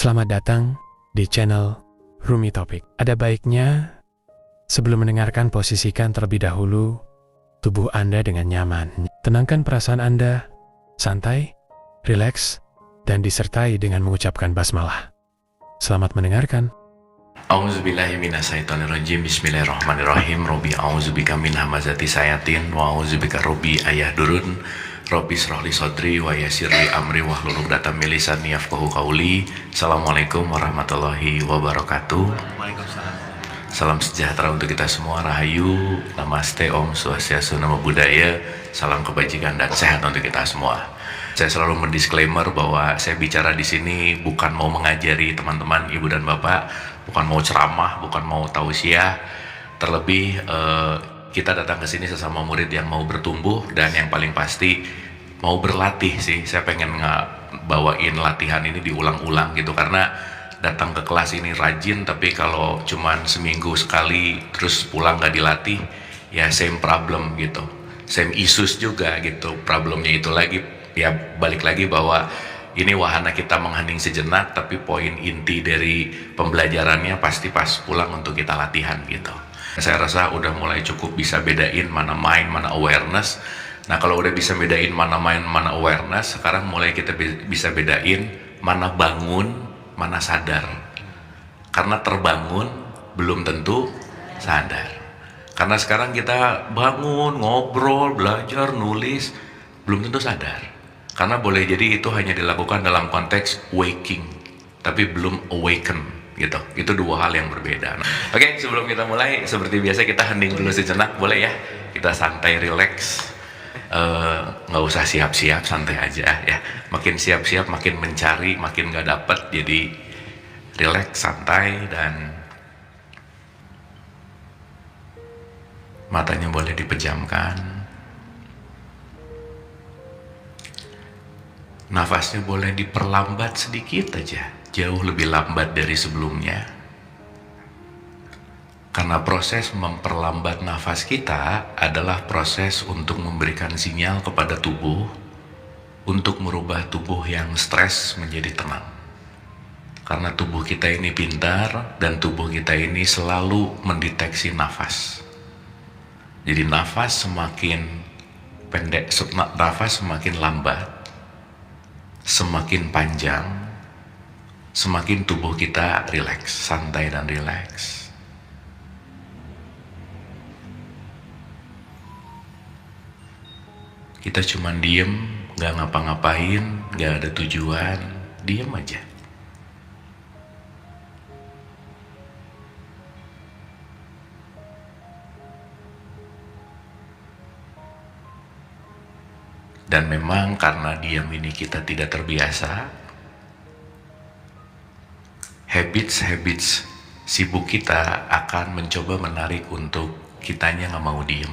Selamat datang di channel Rumi Topik. Ada baiknya sebelum mendengarkan, posisikan terlebih dahulu tubuh Anda dengan nyaman. Tenangkan perasaan Anda, santai, rileks, dan disertai dengan mengucapkan basmalah. Selamat mendengarkan. A'udzubillahi minasyaitonirrajim. Bismillahirrahmanirrahim. Robbi a'udzubika min hamazati sayatin wa a'udzubika robbi ayahdurun. Robbi shrahli sodri wa yassirli amri wahlul 'uqdatam min lisani yafqahu qawli. Assalamualaikum warahmatullahi wabarakatuh. Salam sejahtera untuk kita semua. Rahayu, namaste, om swastiastu, namo buddhaya. Salam kebajikan dan sehat untuk kita semua. Saya selalu mendisklaimer bahwa saya bicara di sini bukan mau mengajari teman-teman, ibu dan bapak, bukan mau ceramah, bukan mau tausiah. Terlebih kita datang ke sini sesama murid yang mau bertumbuh dan yang paling pasti mau berlatih sih. Saya pengen bawain latihan ini diulang-ulang gitu, karena datang ke kelas ini rajin tapi kalau cuman seminggu sekali terus pulang gak dilatih, ya same problem gitu, same issues juga gitu. Problemnya itu lagi, ya balik lagi bahwa ini wahana kita menghening sejenak, tapi poin inti dari pembelajarannya pasti pas pulang untuk kita latihan gitu. Saya rasa udah mulai cukup bisa bedain mana mind, mana awareness. Nah kalau udah bisa bedain mana mind, mana awareness, sekarang mulai kita bisa bedain mana bangun, mana sadar. Karena terbangun belum tentu sadar. Karena sekarang kita bangun, ngobrol, belajar, nulis, belum tentu sadar. Karena boleh jadi itu hanya dilakukan dalam konteks waking, tapi belum awaken gitu. Itu dua hal yang berbeda. Oke, sebelum kita mulai, seperti biasa kita hening dulu sejenak, boleh ya? Kita santai, relax, nggak usah siap-siap, santai aja ya. Makin siap-siap makin mencari, makin nggak dapet. Jadi relax, santai, dan matanya boleh dipejamkan. Nafasnya boleh diperlambat sedikit aja, jauh lebih lambat dari sebelumnya. Karena proses memperlambat nafas kita adalah proses untuk memberikan sinyal kepada tubuh untuk merubah tubuh yang stres menjadi tenang. Karena tubuh kita ini pintar dan tubuh kita ini selalu mendeteksi nafas. Jadi nafas semakin pendek, nafas semakin lambat, semakin panjang, semakin tubuh kita rileks, santai dan rileks. Kita cuman diem, gak ngapa-ngapain, gak ada tujuan, diem aja. Dan memang karena diam ini kita tidak terbiasa, habits sibuk kita akan mencoba menarik untuk kitanya gak mau diem.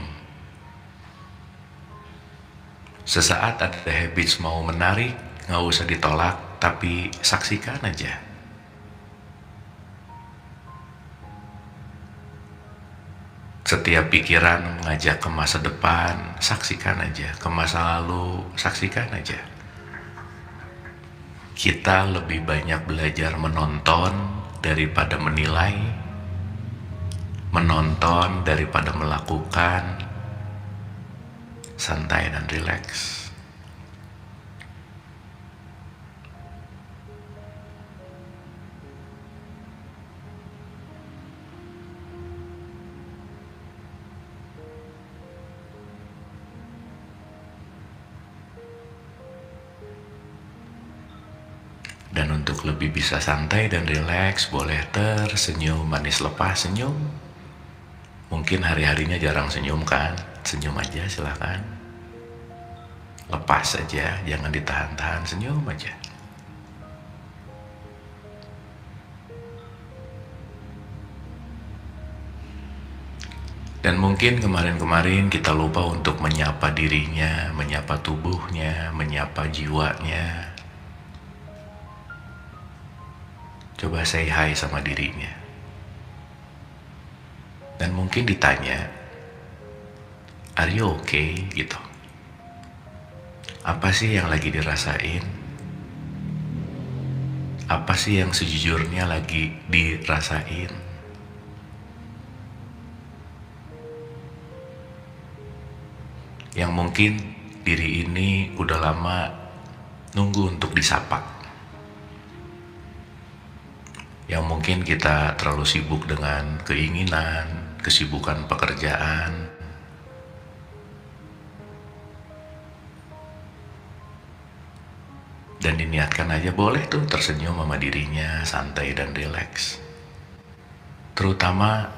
Sesaat ada habits mau menarik, gak usah ditolak, tapi saksikan aja. Setiap pikiran mengajak ke masa depan, saksikan aja. Ke masa lalu, saksikan aja. Kita lebih banyak belajar menonton daripada menilai, menonton daripada melakukan. Santai dan rileks. Dan untuk lebih bisa santai dan rileks, boleh tersenyum manis, lepas senyum. Mungkin hari-harinya jarang senyum kan? Senyum aja silahkan. Lepas aja, jangan ditahan-tahan, senyum aja. Dan mungkin kemarin-kemarin kita lupa untuk menyapa dirinya, menyapa tubuhnya, menyapa jiwanya. Coba say hi sama dirinya. Dan mungkin ditanya, are you okay? Gitu. Apa sih yang lagi dirasain? Apa sih yang sejujurnya lagi dirasain? Yang mungkin diri ini udah lama nunggu untuk disapa. Yang mungkin kita terlalu sibuk dengan keinginan, kesibukan pekerjaan, dan diniatkan aja boleh tuh tersenyum sama dirinya, santai dan rileks. Terutama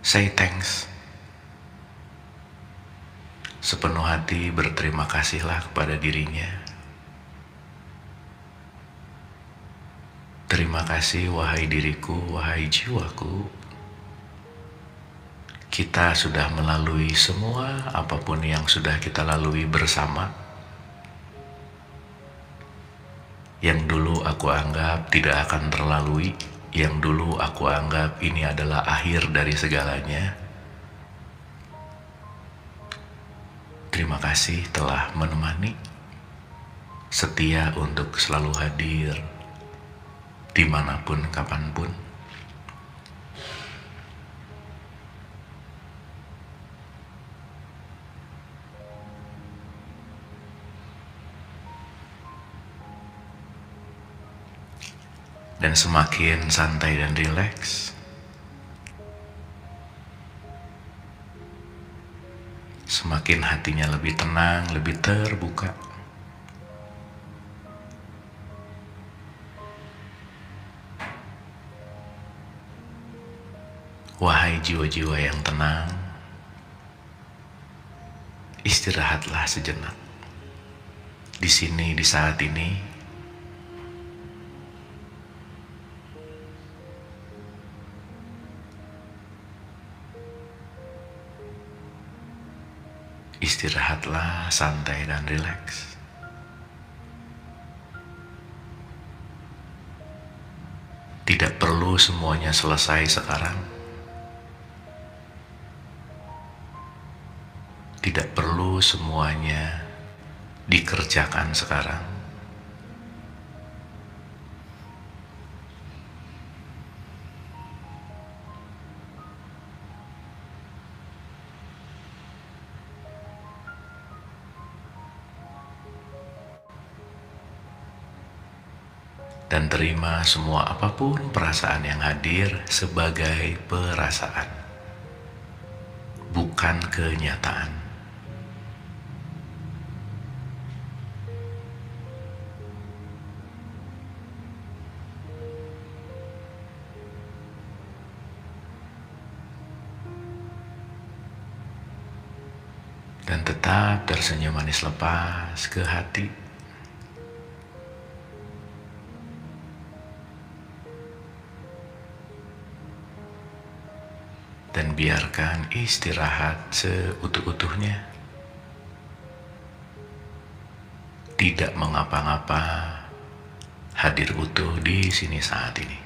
say thanks. Sepenuh hati berterima kasihlah kepada dirinya. Terima kasih wahai diriku, wahai jiwaku. Kita sudah melalui semua apapun yang sudah kita lalui bersama. Yang dulu aku anggap tidak akan terlalui, yang dulu aku anggap ini adalah akhir dari segalanya. Terima kasih telah menemani, setia untuk selalu hadir, dimanapun, kapanpun. Dan semakin santai dan rileks, semakin hatinya lebih tenang, lebih terbuka. Wahai jiwa-jiwa yang tenang, istirahatlah sejenak. Di sini, di saat ini, istirahatlah santai dan rileks. Tidak perlu semuanya selesai sekarang. Tidak perlu semuanya dikerjakan sekarang. Dan terima semua apapun perasaan yang hadir sebagai perasaan, bukan kenyataan. Dan tetap tersenyum manis lepas ke hati. Dan biarkan istirahat seutuh-utuhnya. Tidak mengapa-ngapa, hadir utuh di sini saat ini.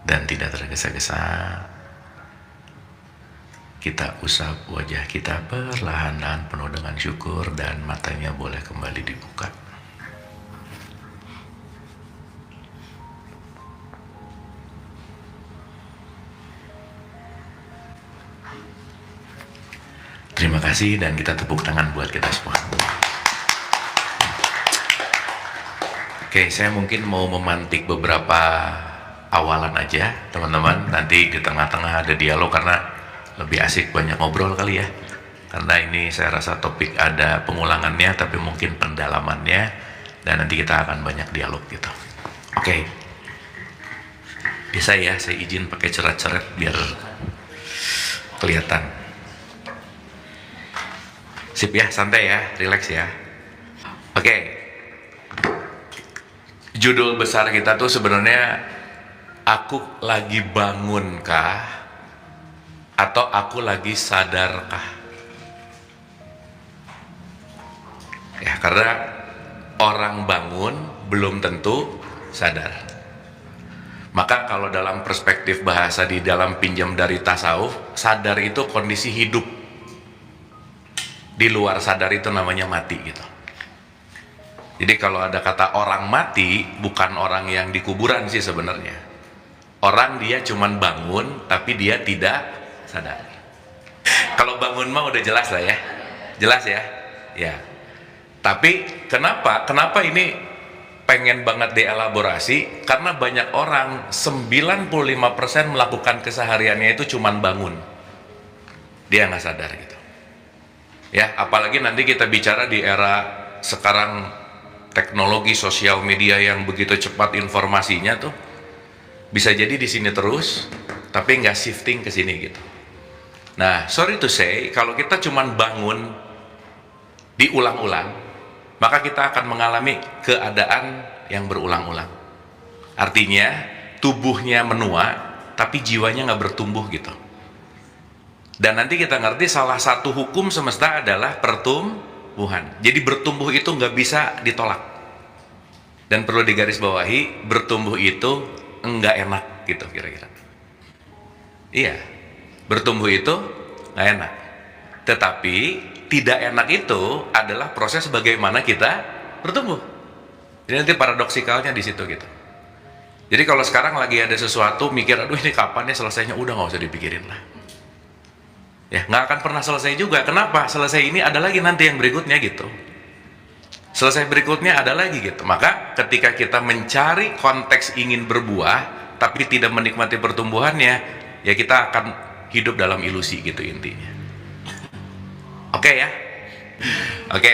Dan tidak tergesa-gesa, kita usap wajah kita perlahan dan penuh dengan syukur, dan matanya boleh kembali dibuka. Terima kasih, dan kita tepuk tangan buat kita semua. Oke, saya mungkin mau memantik beberapa awalan aja, teman-teman. Nanti di tengah-tengah ada dialog karena lebih asik, banyak ngobrol kali ya. Karena ini saya rasa topik ada pengulangannya, tapi mungkin pendalamannya, dan nanti kita akan banyak dialog gitu. Oke. Biasa ya, saya izin pakai cerat-cerat biar Kelihatan. Sip ya, santai ya, relax ya. Oke. Judul besar kita tuh sebenarnya aku lagi bangunkah atau aku lagi sadarkah? Ya, karena orang bangun belum tentu sadar. Maka kalau dalam perspektif bahasa di dalam pinjam dari tasawuf, sadar itu kondisi hidup. Di luar sadar itu namanya mati gitu. Jadi kalau ada kata orang mati, bukan orang yang di kuburan sih sebenarnya. Orang dia cuman bangun, tapi dia tidak sadar. Kalau bangun mah udah jelas lah ya. Jelas ya? Ya. Tapi kenapa ini pengen banget dielaborasi? Karena banyak orang, 95% melakukan kesehariannya itu cuman bangun. Dia nggak sadar gitu. Ya, apalagi nanti kita bicara di era sekarang teknologi sosial media yang begitu cepat informasinya tuh, bisa jadi di sini terus, tapi nggak shifting ke sini gitu. Nah, sorry to say, kalau kita cuman bangun diulang-ulang, maka kita akan mengalami keadaan yang berulang-ulang. Artinya tubuhnya menua, tapi jiwanya nggak bertumbuh gitu. Dan nanti kita ngerti salah satu hukum semesta adalah pertumbuhan. Jadi bertumbuh itu nggak bisa ditolak. Dan perlu digarisbawahi, bertumbuh itu nggak enak gitu kira-kira. Iya, bertumbuh itu nggak enak. Tetapi tidak enak itu adalah proses bagaimana kita bertumbuh. Jadi nanti paradoksikalnya di situ gitu. Jadi kalau sekarang lagi ada sesuatu mikir, aduh ini kapan ya selesainya, udah nggak usah dipikirin lah. Ya, nggak akan pernah selesai juga. Kenapa? Selesai ini ada lagi nanti yang berikutnya gitu. Selesai berikutnya ada lagi gitu. Maka ketika kita mencari konteks ingin berbuah, tapi tidak menikmati pertumbuhannya, ya kita akan hidup dalam ilusi gitu intinya. Oke ya? Oke.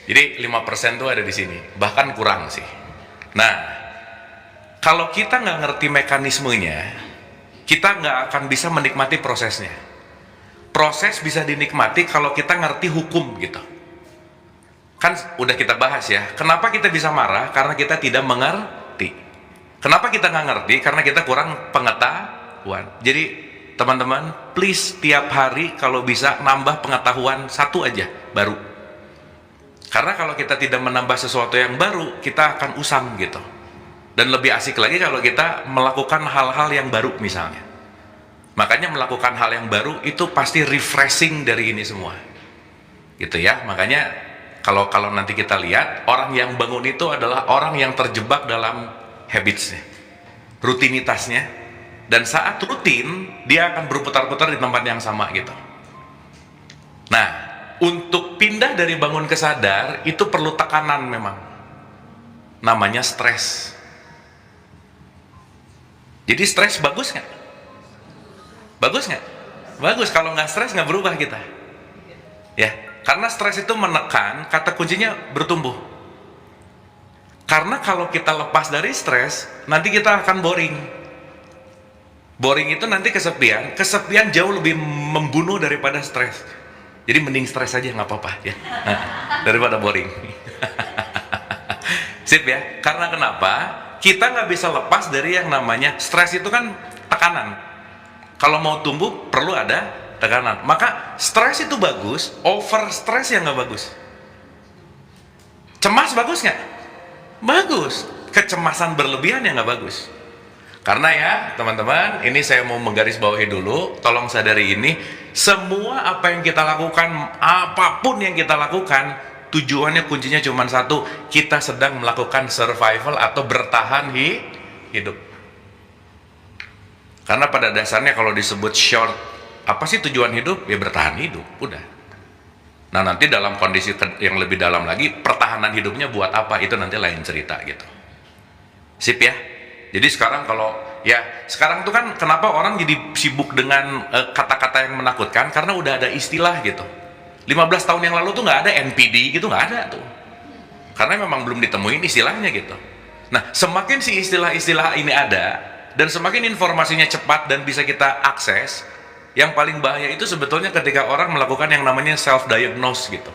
Jadi 5% tuh ada di sini. Bahkan kurang sih. Nah, kalau kita nggak ngerti mekanismenya, kita nggak akan bisa menikmati prosesnya. Proses bisa dinikmati kalau kita ngerti hukum gitu. Kan udah kita bahas ya. Kenapa kita bisa marah? Karena kita tidak mengerti. Kenapa kita nggak ngerti? Karena kita kurang pengetahuan. Jadi teman-teman, please tiap hari kalau bisa nambah pengetahuan satu aja baru. Karena kalau kita tidak menambah sesuatu yang baru, kita akan usang gitu. Dan lebih asik lagi kalau kita melakukan hal-hal yang baru misalnya. Makanya melakukan hal yang baru itu pasti refreshing dari ini semua. Gitu ya. Makanya kalau nanti kita lihat, orang yang bangun itu adalah orang yang terjebak dalam habitsnya, rutinitasnya, dan saat rutin dia akan berputar-putar di tempat yang sama gitu. Nah, untuk pindah dari bangun ke sadar itu perlu tekanan memang. Namanya stres. Jadi stres bagus nggak? Bagus nggak? Bagus. Kalau nggak stres nggak berubah kita. Ya, karena stres itu menekan, kata kuncinya bertumbuh. Karena kalau kita lepas dari stres, nanti kita akan boring. Boring itu nanti kesepian. Kesepian jauh lebih membunuh daripada stres. Jadi mending stres aja nggak apa-apa ya, daripada boring. Sip ya. Karena kenapa? Kita nggak bisa lepas dari yang namanya stres itu kan tekanan. Kalau mau tumbuh perlu ada tekanan. Maka stres itu bagus, over stres yang nggak bagus. Cemas bagus nggak? Bagus. Kecemasan berlebihan yang nggak bagus. Karena ya teman-teman, ini saya mau menggarisbawahi dulu, tolong sadari ini, semua apa yang kita lakukan, apapun yang kita lakukan, tujuannya kuncinya cuma satu, kita sedang melakukan survival atau bertahan hidup. Karena pada dasarnya kalau disebut short, apa sih tujuan hidup? Ya bertahan hidup, udah. Nah nanti dalam kondisi yang lebih dalam lagi, pertahanan hidupnya buat apa? Itu nanti lain cerita gitu. Sip ya? Jadi sekarang sekarang tuh kan kenapa orang jadi sibuk dengan kata-kata yang menakutkan? Karena udah ada istilah gitu. 15 tahun yang lalu tuh nggak ada NPD gitu, nggak ada tuh. Karena memang belum ditemuin istilahnya gitu. Nah semakin si istilah-istilah ini ada, dan semakin informasinya cepat dan bisa kita akses, Yang paling bahaya itu sebetulnya ketika orang melakukan yang namanya self-diagnose gitu.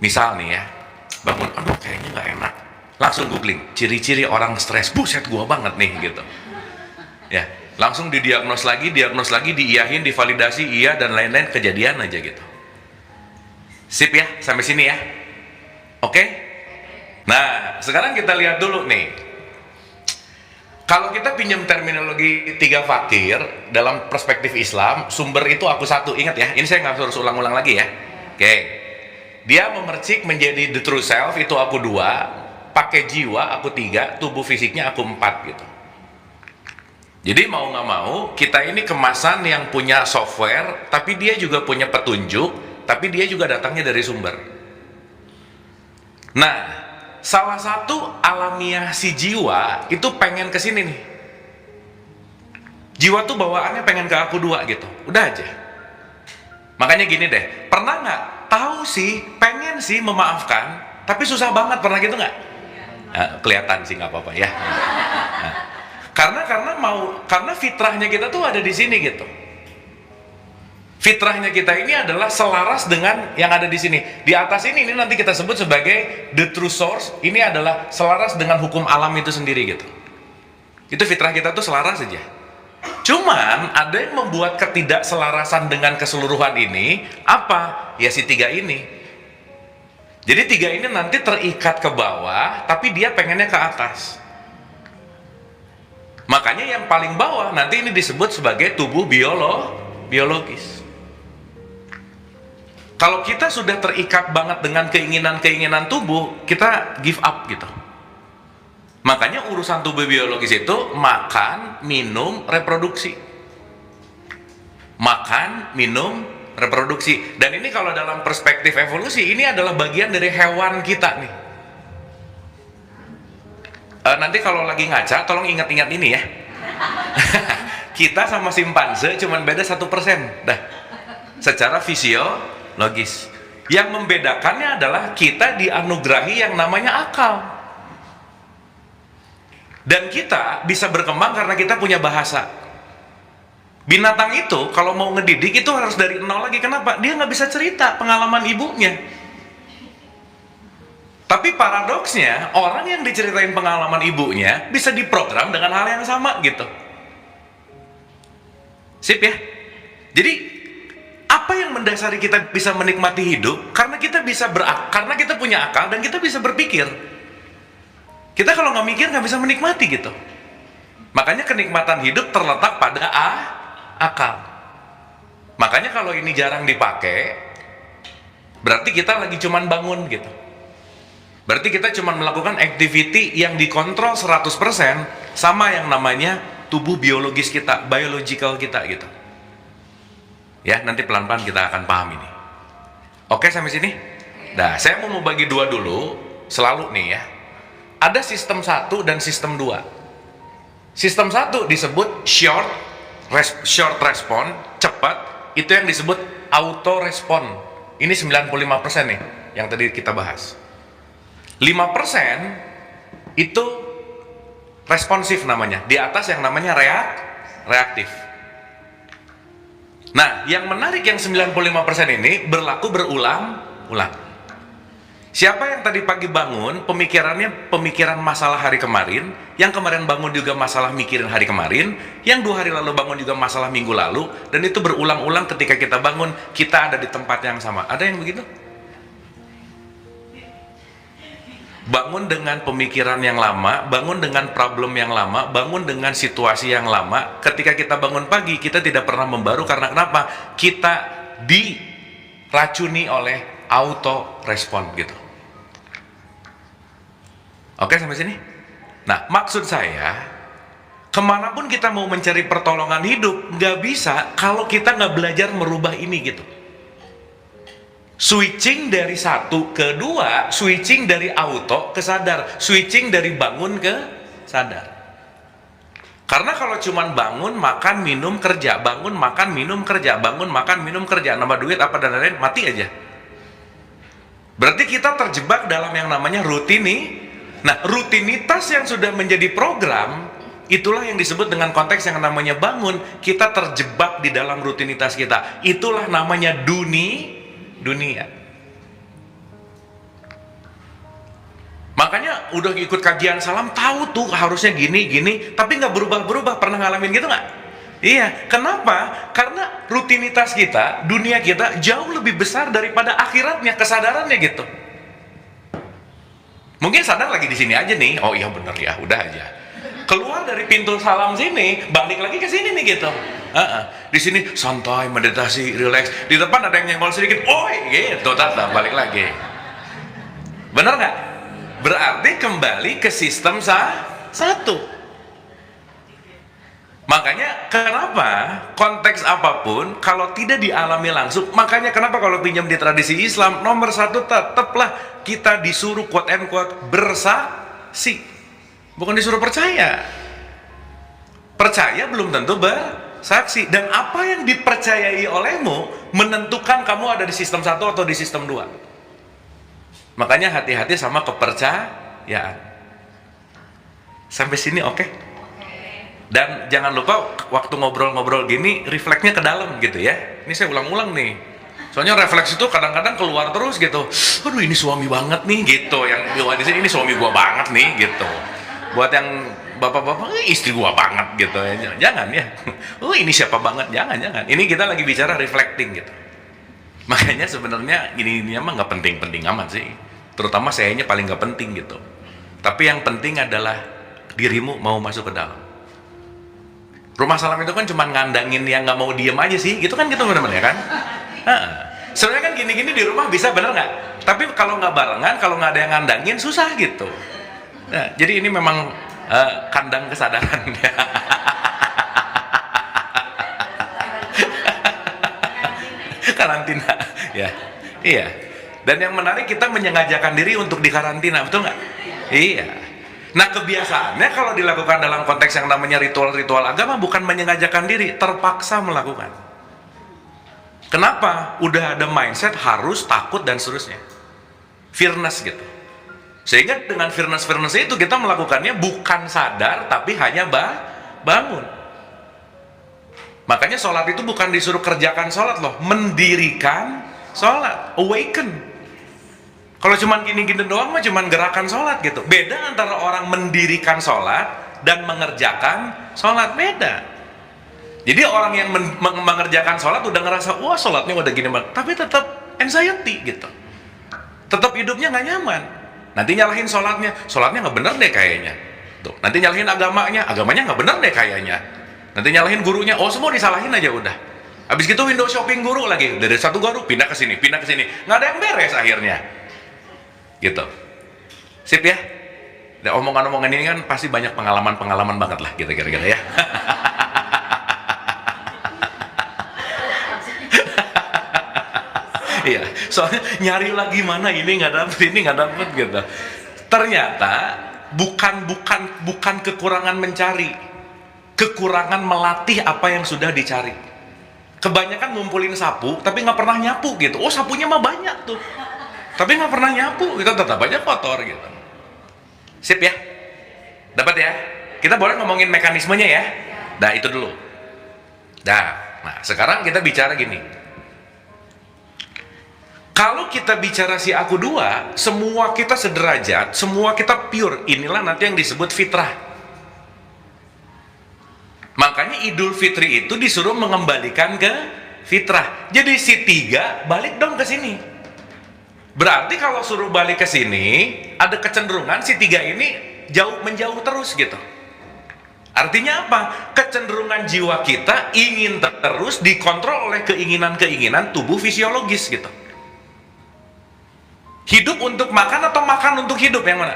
Misal nih ya, bangun, aduh kayaknya nggak enak. Langsung googling, ciri-ciri orang stres, buset gua banget nih gitu. Ya, langsung didiagnos lagi, diiyahin, divalidasi, iya dan lain-lain, kejadian aja gitu. Sip ya, sampai sini ya. Oke? Nah, sekarang kita lihat dulu nih. Kalau kita pinjam terminologi tiga fakir dalam perspektif Islam, sumber itu aku satu. Ingat ya, ini saya nggak harus ulang-ulang lagi ya. Oke. Dia memercik menjadi the true self, itu aku dua. Pakai jiwa, aku tiga. Tubuh fisiknya aku empat gitu. Jadi mau nggak mau, kita ini kemasan yang punya software, tapi dia juga punya petunjuk, tapi dia juga datangnya dari sumber. Nah, salah satu alamiah si jiwa itu pengen ke sini nih. Jiwa tuh bawaannya pengen ke aku dua gitu. Udah aja. Makanya gini deh, pernah nggak tahu sih, pengen sih memaafkan, tapi susah banget, pernah gitu nggak? Nah, kelihatan sih nggak apa-apa ya. Nah, karena fitrahnya kita tuh ada di sini gitu. Fitrahnya kita ini adalah selaras dengan yang ada di sini. Di atas ini nanti kita sebut sebagai the true source. Ini adalah selaras dengan hukum alam itu sendiri gitu. Itu fitrah kita tuh selaras saja. Cuman ada yang membuat ketidakselarasan dengan keseluruhan ini apa? Ya si tiga ini. Jadi tiga ini nanti terikat ke bawah, tapi dia pengennya ke atas. Makanya yang paling bawah nanti ini disebut sebagai tubuh biologis. Kalau kita sudah terikat banget dengan keinginan-keinginan tubuh, kita give up gitu. Makanya urusan tubuh biologis itu makan, minum, reproduksi. Makan, minum, reproduksi. Dan ini kalau dalam perspektif evolusi, ini adalah bagian dari hewan kita nih. Nanti kalau lagi ngaca, tolong ingat-ingat ini ya. Kita sama simpanse cuman beda 1%. Dah. Secara fisiologis. Yang membedakannya adalah kita dianugerahi yang namanya akal. Dan kita bisa berkembang karena kita punya bahasa. Binatang itu kalau mau ngedidik itu harus dari nol lagi. Kenapa? Dia nggak bisa cerita pengalaman ibunya. Tapi paradoksnya, orang yang diceritain pengalaman ibunya bisa diprogram dengan hal yang sama gitu. Sip ya? Jadi apa yang mendasari kita bisa menikmati hidup? Karena kita bisa karena kita punya akal dan kita bisa berpikir. Kita kalau nggak mikir nggak bisa menikmati gitu. Makanya kenikmatan hidup terletak pada akal. Makanya kalau ini jarang dipakai, berarti kita lagi cuman bangun gitu. Berarti kita cuman melakukan activity yang dikontrol 100% sama yang namanya tubuh biologis kita, biological kita gitu. Ya, nanti pelan-pelan kita akan paham ini. Oke sampai sini? Nah, saya mau bagi dua dulu, selalu nih ya. Ada sistem 1 dan sistem 2. Sistem 1 disebut short response, cepat. Itu yang disebut auto respond. Ini 95% nih yang tadi kita bahas. 5% itu responsif namanya. Di atas yang namanya reaktif. Nah, yang menarik yang 95% ini berlaku berulang-ulang. Siapa yang tadi pagi bangun, pemikiran masalah hari kemarin, yang kemarin bangun juga masalah mikirin hari kemarin, yang 2 hari lalu bangun juga masalah minggu lalu, dan itu berulang-ulang ketika kita bangun, kita ada di tempat yang sama. Ada yang begitu? Bangun dengan pemikiran yang lama, bangun dengan problem yang lama, bangun dengan situasi yang lama. Ketika kita bangun pagi, kita tidak pernah membaru karena kenapa? Kita diracuni oleh auto respon gitu. Oke sampai sini? Nah maksud saya, kemanapun kita mau mencari pertolongan hidup, nggak bisa kalau kita nggak belajar merubah ini gitu. Switching dari 1 ke 2, switching dari auto ke sadar, switching dari bangun ke sadar. Karena kalau cuman bangun, makan, minum, kerja, bangun, makan, minum, kerja, bangun, makan, minum, kerja, nambah duit apa dan lain-lain, mati aja. Berarti kita terjebak dalam yang namanya rutinitas. Nah, rutinitas yang sudah menjadi program Itulah yang disebut dengan konteks yang namanya bangun. Kita terjebak di dalam rutinitas kita. Itulah namanya dunia. Makanya udah ikut kajian salam, tahu tuh harusnya gini, tapi nggak berubah-berubah. Pernah ngalamin gitu nggak? Iya, kenapa? Karena rutinitas kita, dunia kita jauh lebih besar daripada akhiratnya, kesadarannya gitu. Mungkin sadar lagi di sini aja nih, oh iya bener ya, udah aja. Keluar dari pintu salam sini, balik lagi ke sini nih gitu. Di sini santai, meditasi, relax. Di depan ada yang nyenggol sedikit, oi gitu, tata balik lagi. Bener nggak? Berarti kembali ke sistem satu. Makanya kenapa konteks apapun kalau tidak dialami langsung, makanya kenapa kalau pinjam di tradisi Islam nomor satu tetaplah kita disuruh quote and quote bersaksi, bukan disuruh percaya. Percaya belum tentu bersaksi, dan apa yang dipercayai olehmu menentukan kamu ada di sistem satu atau di sistem dua. Makanya hati-hati sama kepercayaan. Sampai sini oke? Dan jangan lupa waktu ngobrol-ngobrol gini refleksnya ke dalam gitu ya. Ini saya ulang-ulang nih. Soalnya refleks itu kadang-kadang keluar terus gitu. Aduh ini suami banget nih gitu. Yang di sini ini suami gua banget nih gitu. Buat yang bapak-bapak istri gua banget gitu ya. Jangan ya. Oh ini siapa banget? Jangan. Ini kita lagi bicara reflecting gitu. Makanya sebenarnya ini mah nggak penting-penting amat sih. Terutama sayanya paling nggak penting gitu. Tapi yang penting adalah dirimu mau masuk ke dalam. Rumah salam itu kan cuma ngandangin yang nggak mau diem aja sih, gitu kan gitu teman-teman ya kan? Sebenarnya kan gini-gini di rumah bisa bener nggak? Tapi kalau nggak barengan, kalau nggak ada yang ngandangin susah gitu. Nah, jadi ini memang kandang kesadaran. Karantina, ya, iya. Dan yang menarik kita menyengajakan diri untuk dikarantina, betul nggak? Iya. Nah kebiasaannya kalau dilakukan dalam konteks yang namanya ritual-ritual agama bukan menyengajakan diri, terpaksa melakukan. Kenapa? Udah ada mindset harus, takut dan seterusnya. Fearness gitu. Sehingga dengan fearness itu kita melakukannya bukan sadar tapi hanya bangun. Makanya sholat itu bukan disuruh kerjakan sholat loh, mendirikan sholat, awaken. Kalau cuman gini-gini doang mah cuman gerakan sholat gitu. Beda antara orang mendirikan sholat dan mengerjakan sholat, beda. Jadi orang yang mengerjakan sholat udah ngerasa wah sholatnya udah gini banget, tapi tetap anxiety gitu. Tetap hidupnya nggak nyaman. Nanti nyalahin sholatnya nggak bener deh kayaknya. Tuh, nanti nyalahin agamanya nggak bener deh kayaknya. Nanti nyalahin gurunya, oh semua disalahin aja udah. Habis gitu window shopping guru lagi, dari satu guru pindah ke sini, nggak ada yang beres akhirnya. Gitu. Sip ya. Dan omongan-omongan ini kan pasti banyak pengalaman banget lah gitu kira-kira ya. Iya, soalnya nyari lagi mana ini nggak dapet gitu. Ternyata bukan kekurangan mencari, kekurangan melatih apa yang sudah dicari. Kebanyakan ngumpulin sapu tapi nggak pernah nyapu gitu. Oh sapunya mah banyak tuh, tapi nggak pernah nyapu, kita tetap aja kotor gitu. Sip ya, dapat ya. Kita boleh ngomongin mekanismenya ya. Nah itu dulu. Nah sekarang kita bicara gini. Kalau kita bicara si aku dua, semua kita sederajat, semua kita pure. Inilah nanti yang disebut fitrah. Makanya Idul Fitri itu disuruh mengembalikan ke fitrah. Jadi si tiga balik dong ke sini. Berarti kalau suruh balik ke sini, ada kecenderungan si tiga ini menjauh terus gitu. Artinya apa? Kecenderungan jiwa kita ingin terus dikontrol oleh keinginan-keinginan tubuh fisiologis gitu. Hidup untuk makan atau makan untuk hidup, yang mana?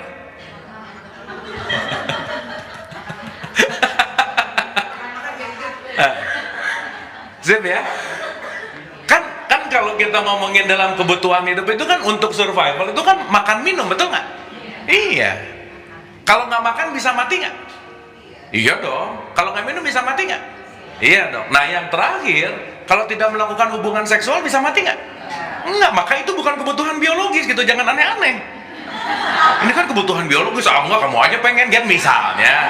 Zip ya? Kan kalau kita ngomongin dalam kebutuhan hidup itu kan untuk survival itu kan makan minum, betul nggak? Iya. Kalau nggak makan bisa mati nggak? Iya dong. Kalau nggak minum bisa mati nggak? Iya dong. Nah yang terakhir, kalau tidak melakukan hubungan seksual bisa mati nggak? Enggak, maka itu bukan kebutuhan biologis gitu, jangan aneh-aneh. Ini kan kebutuhan biologis, enggak kamu aja pengen kan misalnya.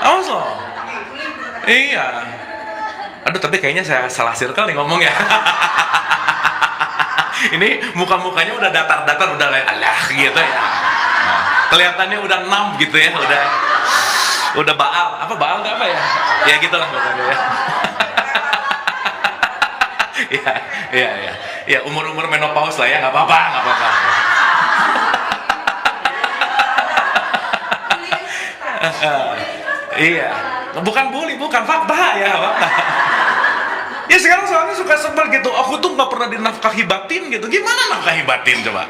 Awas loh. Iya. Aduh, tapi kayaknya saya salah circle nih ngomong ya. Ini muka-mukanya udah datar-datar, udah kayak alah gitu ya. Nah, kelihatannya udah numb gitu ya, udah baal. Apa baal nggak apa ya? Ya gitulah pokoknya ya. Ya, umur-umur menopause lah ya, nggak apa-apa. Iya, bukan bully, bukan fakta ya, fakta. Ya sekarang soalnya suka sebel gitu, aku tuh nggak pernah dinafkahi batin gitu. Gimana nafkahi batin coba?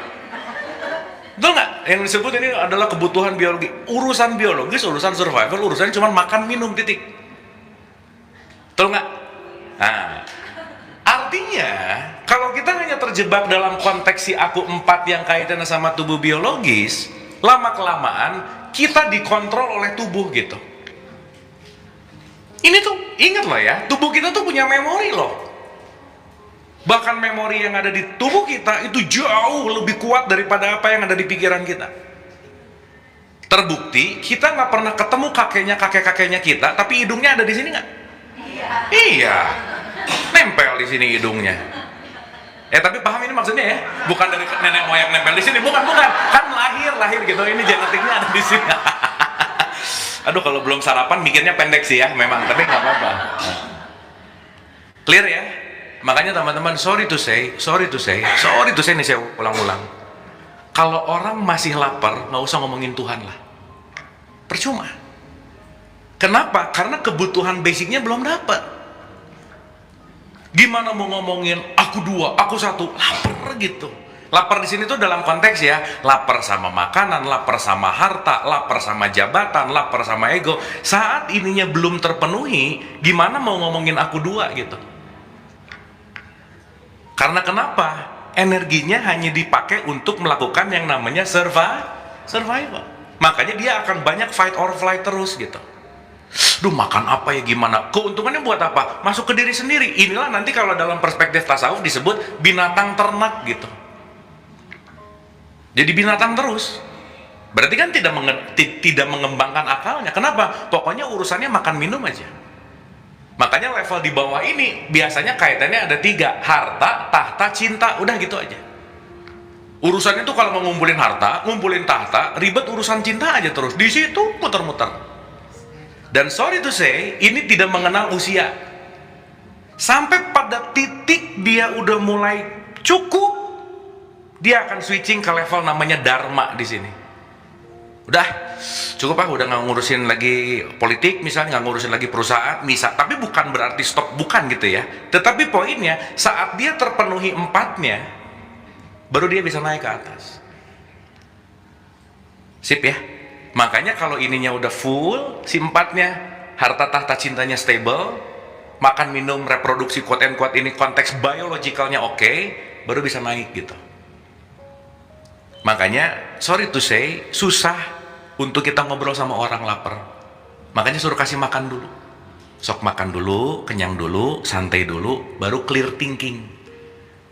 Betul nggak? Yang disebut ini adalah kebutuhan biologi, urusan biologis, urusan survival, urusan cuma makan minum titik. Betul nggak? Nah, artinya kalau kita hanya terjebak dalam konteks si aku 4 yang kaitannya sama tubuh biologis, lama kelamaan kita dikontrol oleh tubuh gitu. Ini tuh ingat loh ya, tubuh kita tuh punya memori loh. Bahkan memori yang ada di tubuh kita itu jauh lebih kuat daripada apa yang ada di pikiran kita. Terbukti kita nggak pernah ketemu kakek-kakeknya kita, tapi hidungnya ada di sini nggak? Iya, nempel di sini hidungnya. Tapi paham ini maksudnya ya? Bukan dari nenek moyang nempel di sini, bukan. Kan lahir gitu. Ini genetiknya ada di sini. Aduh, kalau belum sarapan mikirnya pendek sih ya, memang, tapi nggak apa-apa. Clear ya? Makanya teman-teman, sorry to say nih, saya ulang-ulang. Kalau orang masih lapar, nggak usah ngomongin Tuhan lah. Percuma. Kenapa? Karena kebutuhan basicnya belum dapat. Gimana mau ngomongin aku 2, aku 1, lapar gitu. Lapar di sini tuh dalam konteks ya, lapar sama makanan, lapar sama harta, lapar sama jabatan, lapar sama ego. Saat ininya belum terpenuhi, gimana mau ngomongin aku 2 gitu? Karena kenapa? Energinya hanya dipakai untuk melakukan yang namanya survival. Makanya dia akan banyak fight or flight terus gitu. Duh, makan apa ya, gimana? Keuntungannya buat apa? Masuk ke diri sendiri. Inilah nanti kalau dalam perspektif tasawuf disebut binatang ternak gitu. Jadi binatang terus. Berarti kan tidak mengembangkan akalnya. Kenapa? Pokoknya urusannya makan minum aja. Makanya level di bawah ini biasanya kaitannya ada 3. Harta, tahta, cinta. Udah gitu aja. Urusannya tuh kalau mau ngumpulin harta, ngumpulin tahta, ribet urusan cinta aja terus. Di situ muter-muter. Dan sorry to say, ini tidak mengenal usia. Sampai pada titik dia udah mulai cukup, dia akan switching ke level namanya dharma di sini. Udah cukup udah nggak ngurusin lagi politik, misalnya nggak ngurusin lagi perusahaan, tapi bukan berarti stop, bukan gitu ya. Tetapi poinnya saat dia terpenuhi 4-nya, baru dia bisa naik ke atas. Sip ya. Makanya kalau ininya udah full, si 4-nya, harta tahta cintanya stable, makan minum reproduksi quote and quote ini konteks biologikalnya oke, baru bisa naik gitu. Makanya sorry to say, susah untuk kita ngobrol sama orang lapar. Makanya suruh kasih makan dulu. Sok makan dulu, kenyang dulu, santai dulu, baru clear thinking.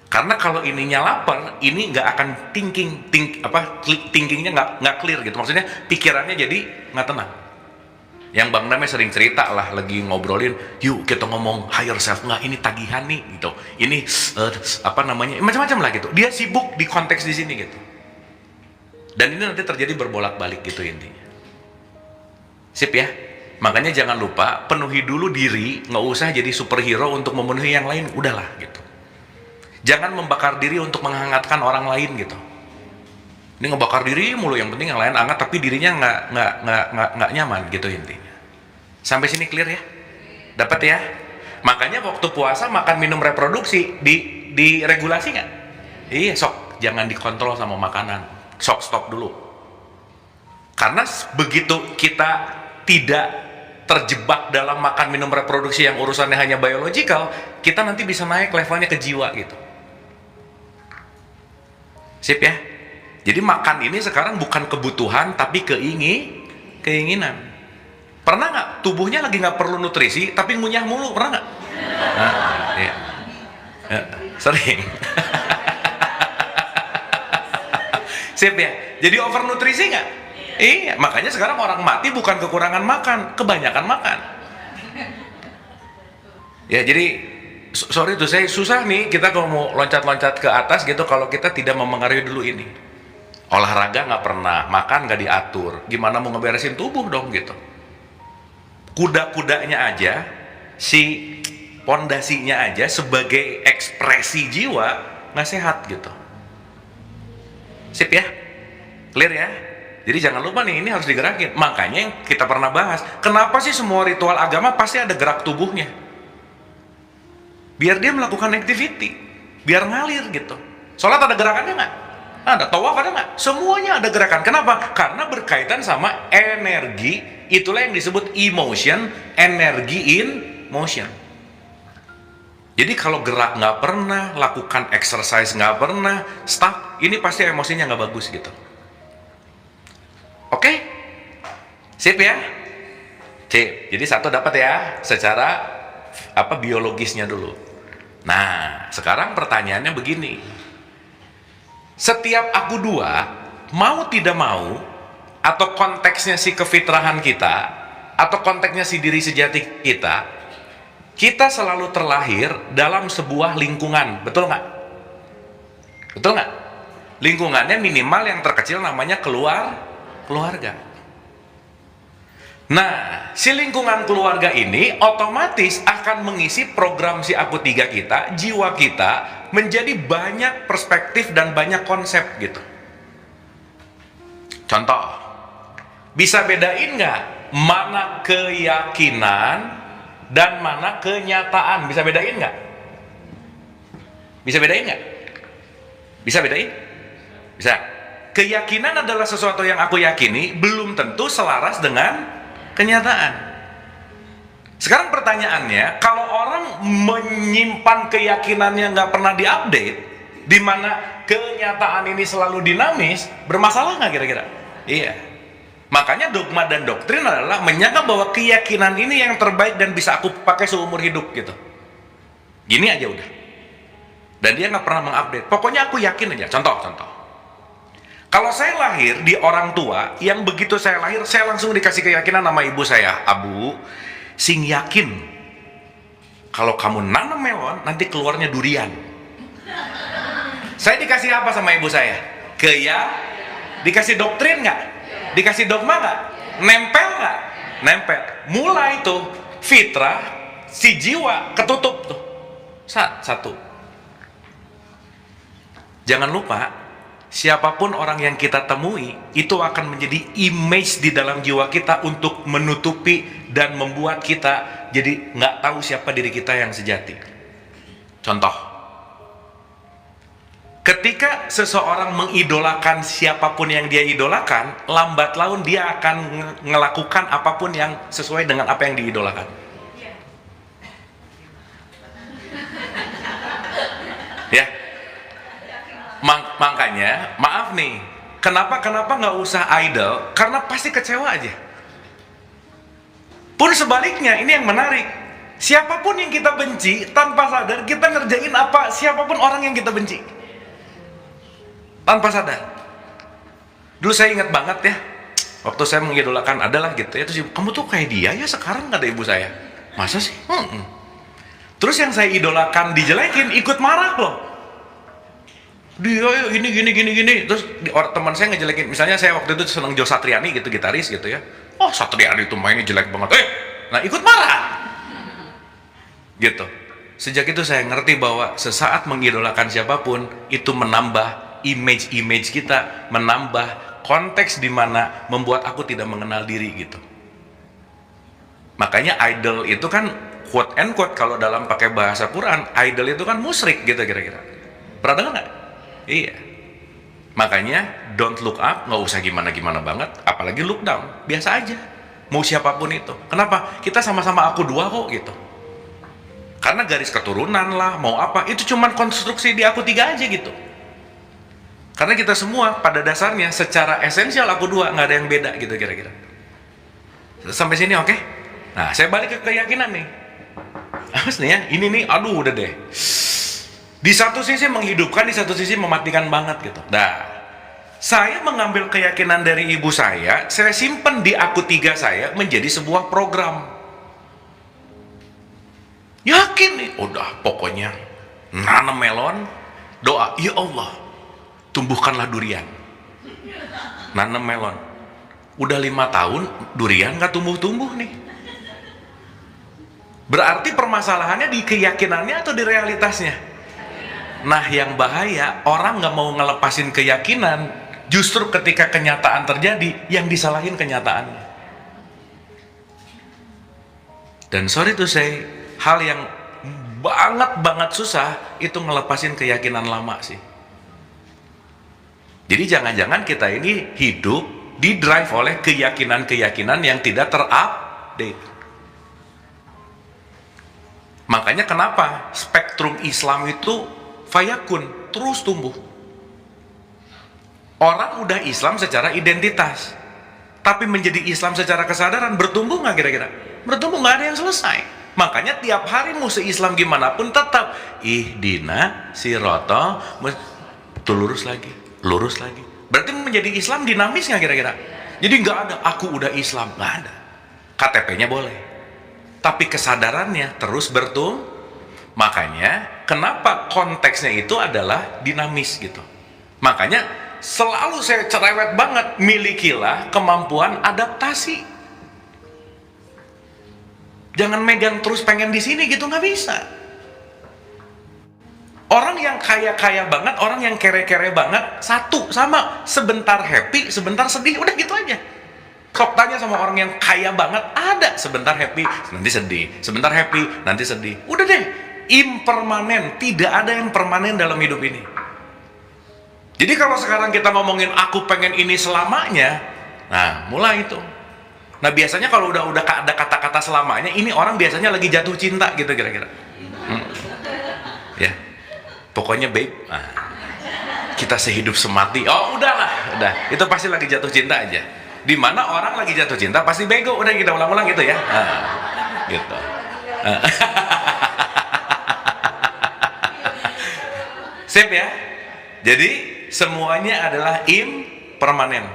Karena kalau ininya lapar, ini nggak akan thinkingnya nggak clear gitu. Maksudnya pikirannya jadi nggak tenang. Yang Bang Dame sering cerita lah, lagi ngobrolin, yuk kita ngomong higher self, nggak ini tagihan nih gitu. Ini macam-macam lah gitu. Dia sibuk di konteks di sini gitu. Dan ini nanti terjadi berbolak-balik gitu intinya. Sip ya. Makanya jangan lupa penuhi dulu diri, nggak usah jadi superhero untuk memenuhi yang lain, udahlah gitu. Jangan membakar diri untuk menghangatkan orang lain gitu. Ini ngebakar diri mulu, yang penting yang lain hangat tapi dirinya nggak nyaman gitu intinya. Sampai sini clear ya? Dapat ya? Makanya waktu puasa makan minum reproduksi diregulasi nggak? Iya, sok jangan dikontrol sama makanan. Sok stop dulu. Karena begitu kita tidak terjebak dalam makan minum reproduksi yang urusannya hanya biological, kita nanti bisa naik levelnya ke jiwa gitu. Sip ya. Jadi makan ini sekarang bukan kebutuhan tapi keinginan. Pernah nggak tubuhnya lagi nggak perlu nutrisi tapi ngunyah mulu, pernah nggak? Iya. Sering. Sip ya. Jadi overnutrisi nggak? Iya, makanya sekarang orang mati bukan kekurangan makan, kebanyakan makan. Ya, jadi sorry tuh, saya susah nih kita kalau mau loncat-loncat ke atas gitu kalau kita tidak memengaruhi dulu ini. Olahraga nggak pernah, makan nggak diatur, gimana mau ngeberesin tubuh dong gitu. Kuda-kudanya aja, si pondasinya aja sebagai ekspresi jiwa nggak sehat gitu. Sip ya, clear ya. Jadi jangan lupa nih, ini harus digerakin. Makanya yang kita pernah bahas, kenapa sih semua ritual agama pasti ada gerak tubuhnya? Biar dia melakukan activity, biar ngalir gitu. Sholat ada gerakannya nggak? Ada. Tawaf ada nggak? Semuanya ada gerakan. Kenapa? Karena berkaitan sama energi. Itulah yang disebut emotion, energi in motion. Jadi kalau gerak nggak pernah, lakukan exercise nggak pernah, stuck, ini pasti emosinya nggak bagus gitu. Oke? Sip ya? Sip. Jadi satu dapat ya, secara biologisnya dulu. Nah, sekarang pertanyaannya begini. Setiap aku dua, mau tidak mau, atau konteksnya si kefitrahan kita, atau konteksnya si diri sejati kita, kita selalu terlahir dalam sebuah lingkungan, betul nggak? Betul nggak? Lingkungannya minimal yang terkecil namanya keluarga. Nah, si lingkungan keluarga ini otomatis akan mengisi program si aku tiga kita, jiwa kita, menjadi banyak perspektif dan banyak konsep gitu. Contoh, bisa bedain nggak mana keyakinan dan mana kenyataan? Bisa bedain nggak? Bisa bedain nggak? Bisa bedain? Bisa. Keyakinan adalah sesuatu yang aku yakini, belum tentu selaras dengan kenyataan. Sekarang pertanyaannya, kalau orang menyimpan keyakinannya nggak pernah diupdate, di mana kenyataan ini selalu dinamis, bermasalah nggak kira-kira? Iya. Makanya dogma dan doktrin adalah menyangka bahwa keyakinan ini yang terbaik dan bisa aku pakai seumur hidup gitu. Gini aja udah. Dan dia nggak pernah mengupdate. Pokoknya aku yakin aja. Contoh. Kalau saya lahir di orang tua yang begitu saya lahir, saya langsung dikasih keyakinan sama ibu saya, Abu, sing yakin kalau kamu nanam melon nanti keluarnya durian. Saya dikasih apa sama ibu saya? Dikasih doktrin nggak? Dikasih dogma nggak? Nempel nggak? Nempel. Mulai tuh fitrah si jiwa ketutup tuh. Satu. Jangan lupa, siapapun orang yang kita temui itu akan menjadi image di dalam jiwa kita untuk menutupi dan membuat kita jadi nggak tahu siapa diri kita yang sejati. Contoh, ketika seseorang mengidolakan siapapun yang dia idolakan, lambat laun dia akan melakukan apapun yang sesuai dengan apa yang diidolakan. Ya. Makanya, maaf nih, kenapa nggak usah idol? Karena pasti kecewa aja. Pun sebaliknya, ini yang menarik. Siapapun yang kita benci, tanpa sadar kita ngerjain apa siapapun orang yang kita benci. Tanpa sadar. Dulu saya ingat banget ya, waktu saya mengidolakan adalah gitu ya, terus kamu tuh kayak dia ya sekarang, kata ibu saya. Masa sih? Terus yang saya idolakan dijelekin, ikut marah loh. Dia gini. Terus teman saya ngejelekin, misalnya saya waktu itu seneng Joe Satriani gitu, gitaris gitu ya. Oh, Satriani itu mainnya jelek banget. Nah ikut marah. Gitu. Sejak itu saya ngerti bahwa sesaat mengidolakan siapapun itu menambah image kita, menambah konteks di mana membuat aku tidak mengenal diri gitu. Makanya idol itu kan quote and quote, kalau dalam pakai bahasa Quran, idol itu kan musyrik gitu kira-kira. Pernah dengar nggak? Iya. Makanya don't look up, nggak usah gimana-gimana banget, apalagi look down, biasa aja. Mau siapapun itu. Kenapa? Kita sama-sama aku dua kok gitu. Karena garis keturunan lah, mau apa, itu cuman konstruksi di aku tiga aja gitu. Karena kita semua pada dasarnya secara esensial aku dua, nggak ada yang beda gitu kira-kira. Sampai sini oke? Nah, saya balik ke keyakinan nih. Awas nih ya, ini nih, aduh udah deh. Di satu sisi menghidupkan, di satu sisi mematikan banget gitu. Nah, Saya mengambil keyakinan dari ibu saya simpan di akun 3 saya menjadi sebuah program. Yakin nih, udah pokoknya nanam melon, doa, ya Allah, tumbuhkanlah durian. Nanam melon. Udah 5 tahun, durian gak tumbuh-tumbuh nih. Berarti permasalahannya di keyakinannya atau di realitasnya? Nah, yang bahaya, orang gak mau ngelepasin keyakinan. Justru ketika kenyataan terjadi, yang disalahin kenyataannya. Dan sorry to say, hal yang banget susah itu ngelepasin keyakinan lama sih. Jadi jangan-jangan kita ini hidup di drive oleh keyakinan-keyakinan yang tidak terupdate. Makanya kenapa spektrum Islam itu fayakun, terus tumbuh. Orang udah Islam secara identitas, tapi menjadi Islam secara kesadaran bertumbuh nggak kira-kira? Bertumbuh, nggak ada yang selesai. Makanya tiap hari musuh Islam gimana pun tetap ihdina sirata, lurus lagi. Berarti menjadi Islam dinamis nggak kira-kira? Jadi nggak ada aku udah Islam, nggak ada. KTP-nya boleh, tapi kesadarannya terus bertumbuh. Makanya kenapa konteksnya itu adalah dinamis gitu. Makanya selalu saya cerewet banget, milikilah kemampuan adaptasi. Jangan megang terus pengen di sini gitu, nggak bisa. Orang yang kaya banget, orang yang kere banget, satu sama, sebentar happy, sebentar sedih, udah gitu aja. Sok tanya sama orang yang kaya banget, ada sebentar happy, nanti sedih, sebentar happy, nanti sedih. Udah deh, impermanen, tidak ada yang permanen dalam hidup ini. Jadi kalau sekarang kita ngomongin aku pengen ini selamanya, nah mulai itu. Nah biasanya kalau udah ada kata-kata selamanya, ini orang biasanya lagi jatuh cinta gitu kira-kira. Ya, pokoknya babe, kita sehidup semati. Oh udahlah, udah. Itu pasti lagi jatuh cinta aja. Dimana orang lagi jatuh cinta pasti bego. Udah kita ulang-ulang gitu ya. Gitu. Sip ya. Jadi semuanya adalah impermanen.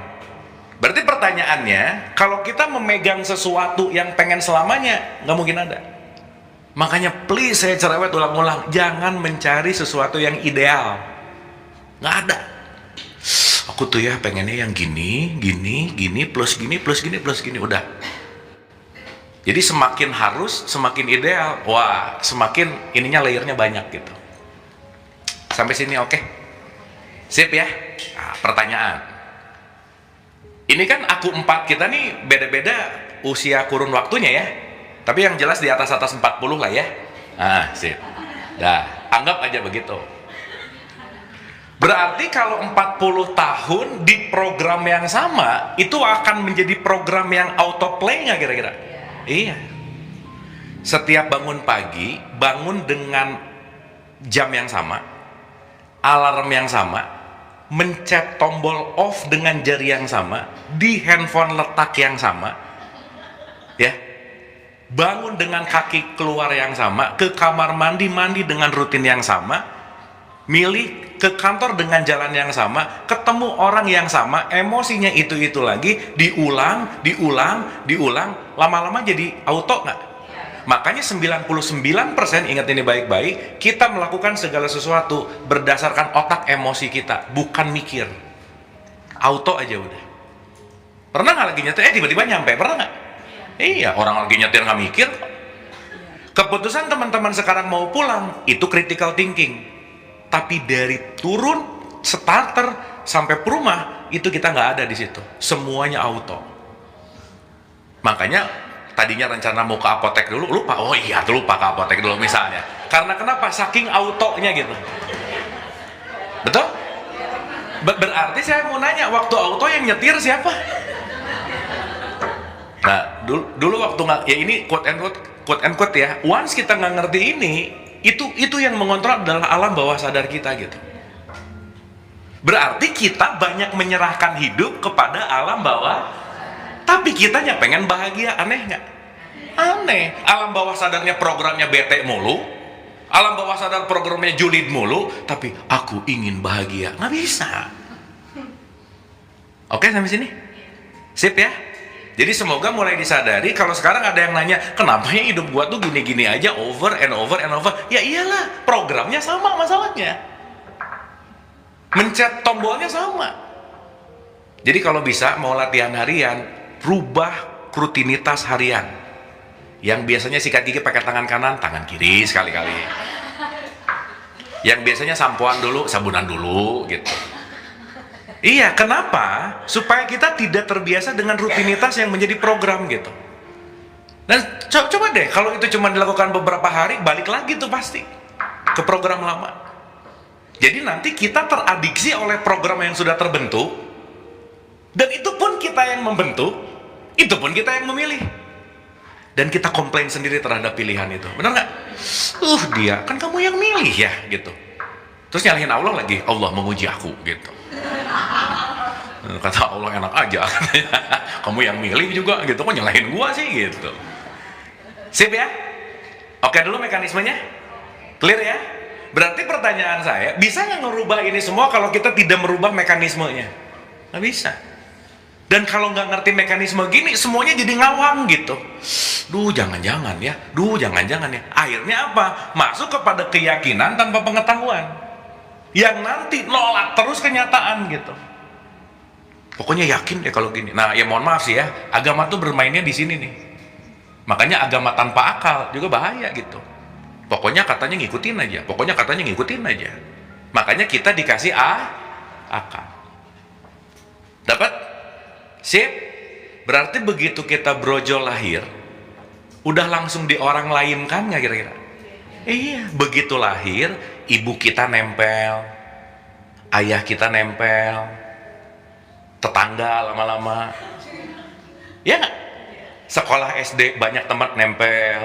Berarti pertanyaannya, kalau kita memegang sesuatu yang pengen selamanya, nggak mungkin ada. Makanya please saya cerewet ulang-ulang, jangan mencari sesuatu yang ideal. Nggak ada. Aku tuh ya pengennya yang gini, plus gini, udah. Jadi semakin harus, semakin ideal, wah semakin ininya layernya banyak gitu. Sampai sini oke? Sip ya? Nah, pertanyaan. Ini kan aku 4 kita nih beda-beda usia kurun waktunya ya. Tapi yang jelas di atas 40 lah ya. Nah, sip. Dah, anggap aja begitu. Berarti kalau 40 tahun di program yang sama, itu akan menjadi program yang autoplay nggak kira-kira? Iya. Setiap bangun pagi, bangun dengan jam yang sama, alarm yang sama, mencet tombol off dengan jari yang sama, di handphone letak yang sama, ya, bangun dengan kaki keluar yang sama, ke kamar mandi dengan rutin yang sama, milih ke kantor dengan jalan yang sama, ketemu orang yang sama, emosinya itu lagi, diulang, lama-lama jadi auto nggak? Makanya 99%, ingat ini baik-baik, kita melakukan segala sesuatu berdasarkan otak emosi kita, bukan mikir. Auto aja udah. Pernah nggak lagi nyetir, tiba-tiba nyampe, pernah nggak? Iya, orang lagi nyetir nggak mikir. Keputusan teman-teman sekarang mau pulang, itu critical thinking. Tapi dari turun, starter, sampai ke rumah, itu kita nggak ada di situ. Semuanya auto. Makanya tadinya rencana mau ke apotek dulu, lupa. Oh iya, lupa ke apotek dulu misalnya. Karena kenapa? Saking autonya gitu. Betul? Berarti saya mau nanya, waktu auto yang nyetir siapa? Nah, dulu waktu nggak, ya ini quote and quote ya. Once kita nggak ngerti ini, itu yang mengontrol adalah alam bawah sadar kita gitu. Berarti kita banyak menyerahkan hidup kepada alam bawah. Tapi kitanya pengen bahagia, aneh nggak? Aneh. Alam bawah sadarnya programnya bete mulu, alam bawah sadar programnya julid mulu, tapi aku ingin bahagia. Nggak bisa. Oke, sampai sini? Sip ya? Jadi semoga mulai disadari kalau sekarang ada yang nanya, kenapa ya hidup gua tuh gini-gini aja over and over and over? Ya iyalah, programnya sama masalahnya. Mencet tombolnya sama. Jadi kalau bisa mau latihan harian, rubah rutinitas harian. Yang biasanya sikat gigi pakai tangan kanan, tangan kiri sekali-kali. Yang biasanya sampoan dulu, sabunan dulu gitu. Iya, kenapa? Supaya kita tidak terbiasa dengan rutinitas yang menjadi program gitu. Dan coba deh, kalau itu cuma dilakukan beberapa hari, balik lagi tuh pasti ke program lama. Jadi nanti kita teradiksi oleh program yang sudah terbentuk, dan itu pun kita yang membentuk, itu pun kita yang memilih. Dan kita komplain sendiri terhadap pilihan itu. Benar nggak? Dia, kan kamu yang milih ya, gitu. Terus nyalahin Allah lagi, Allah menguji aku, gitu. Kata Allah, enak aja kamu yang milih juga gitu, kok nyalahin gua sih gitu. Sip ya? Oke dulu mekanismenya clear ya? Berarti pertanyaan saya, bisa nggak ngerubah ini semua kalau kita tidak merubah mekanismenya? Nggak bisa. Dan kalau nggak ngerti mekanisme gini, semuanya jadi ngawang gitu. Jangan-jangan ya, jangan-jangan ya. Akhirnya apa? Masuk kepada keyakinan tanpa pengetahuan, yang nanti nolak terus kenyataan gitu. Pokoknya yakin deh kalau gini. Nah ya mohon maaf sih ya, agama tuh bermainnya di sini nih. Makanya agama tanpa akal juga bahaya gitu. Pokoknya katanya ngikutin aja, pokoknya katanya ngikutin aja. Makanya kita dikasih akal. Dapat? Sip? Berarti begitu kita brojol lahir, udah langsung di orang lain kan nggak kira-kira? Iya, begitu lahir, ibu kita nempel, ayah kita nempel, tetangga lama-lama, ya nggak? Sekolah SD banyak tempat nempel.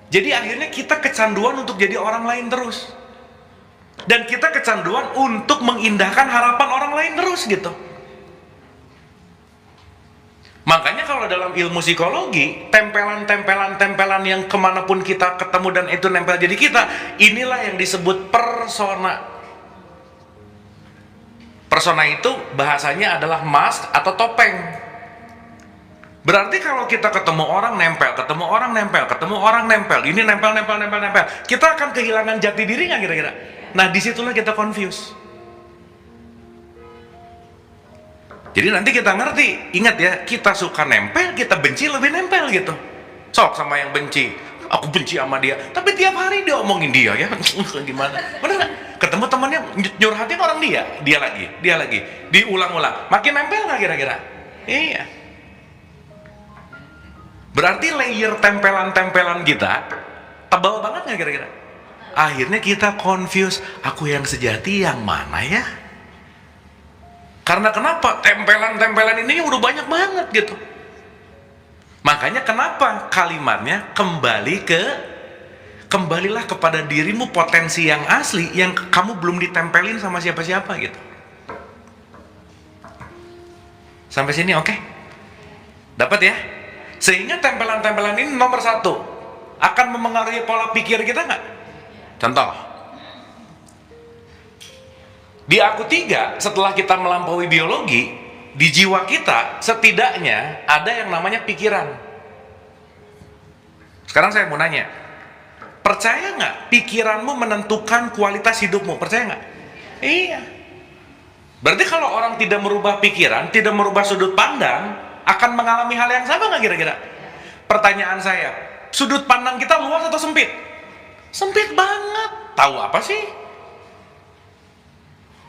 Jadi akhirnya kita kecanduan untuk jadi orang lain terus, dan kita kecanduan untuk mengindahkan harapan orang lain terus gitu. Makanya kalau dalam ilmu psikologi, tempelan yang kemanapun kita ketemu dan itu nempel jadi kita, inilah yang disebut persona. Persona itu bahasanya adalah mask atau topeng. Berarti kalau kita ketemu orang nempel, ketemu orang nempel, ketemu orang nempel, ini nempel, kita akan kehilangan jati diri nggak kira-kira? Nah disitulah kita confuse. Jadi nanti kita ngerti, ingat ya, kita suka nempel, kita benci lebih nempel gitu. Sok sama yang benci, aku benci sama dia, tapi tiap hari dia omongin dia ya, gimana? Bener nggak? Ketemu temannya nyurhatin orang dia lagi, diulang-ulang, makin nempel nggak kira-kira? Iya. Berarti layer tempelan kita tebal banget nggak kira-kira? Akhirnya kita confuse, aku yang sejati yang mana ya? Karena kenapa? Tempelan ini udah banyak banget gitu. Makanya kenapa kalimatnya kembalilah kepada dirimu, potensi yang asli yang kamu belum ditempelin sama siapa-siapa gitu. Sampai sini oke? Dapat ya? Sehingga tempelan-tempelan ini nomor satu akan memengaruhi pola pikir kita nggak? Contoh, di aku 3, setelah kita melampaui biologi, di jiwa kita setidaknya ada yang namanya pikiran. Sekarang saya mau nanya, percaya nggak pikiranmu menentukan kualitas hidupmu? Percaya nggak? Iya. Berarti kalau orang tidak merubah pikiran, tidak merubah sudut pandang, akan mengalami hal yang sama nggak kira-kira? Pertanyaan saya, sudut pandang kita luas atau sempit? Sempit banget. Tahu apa sih?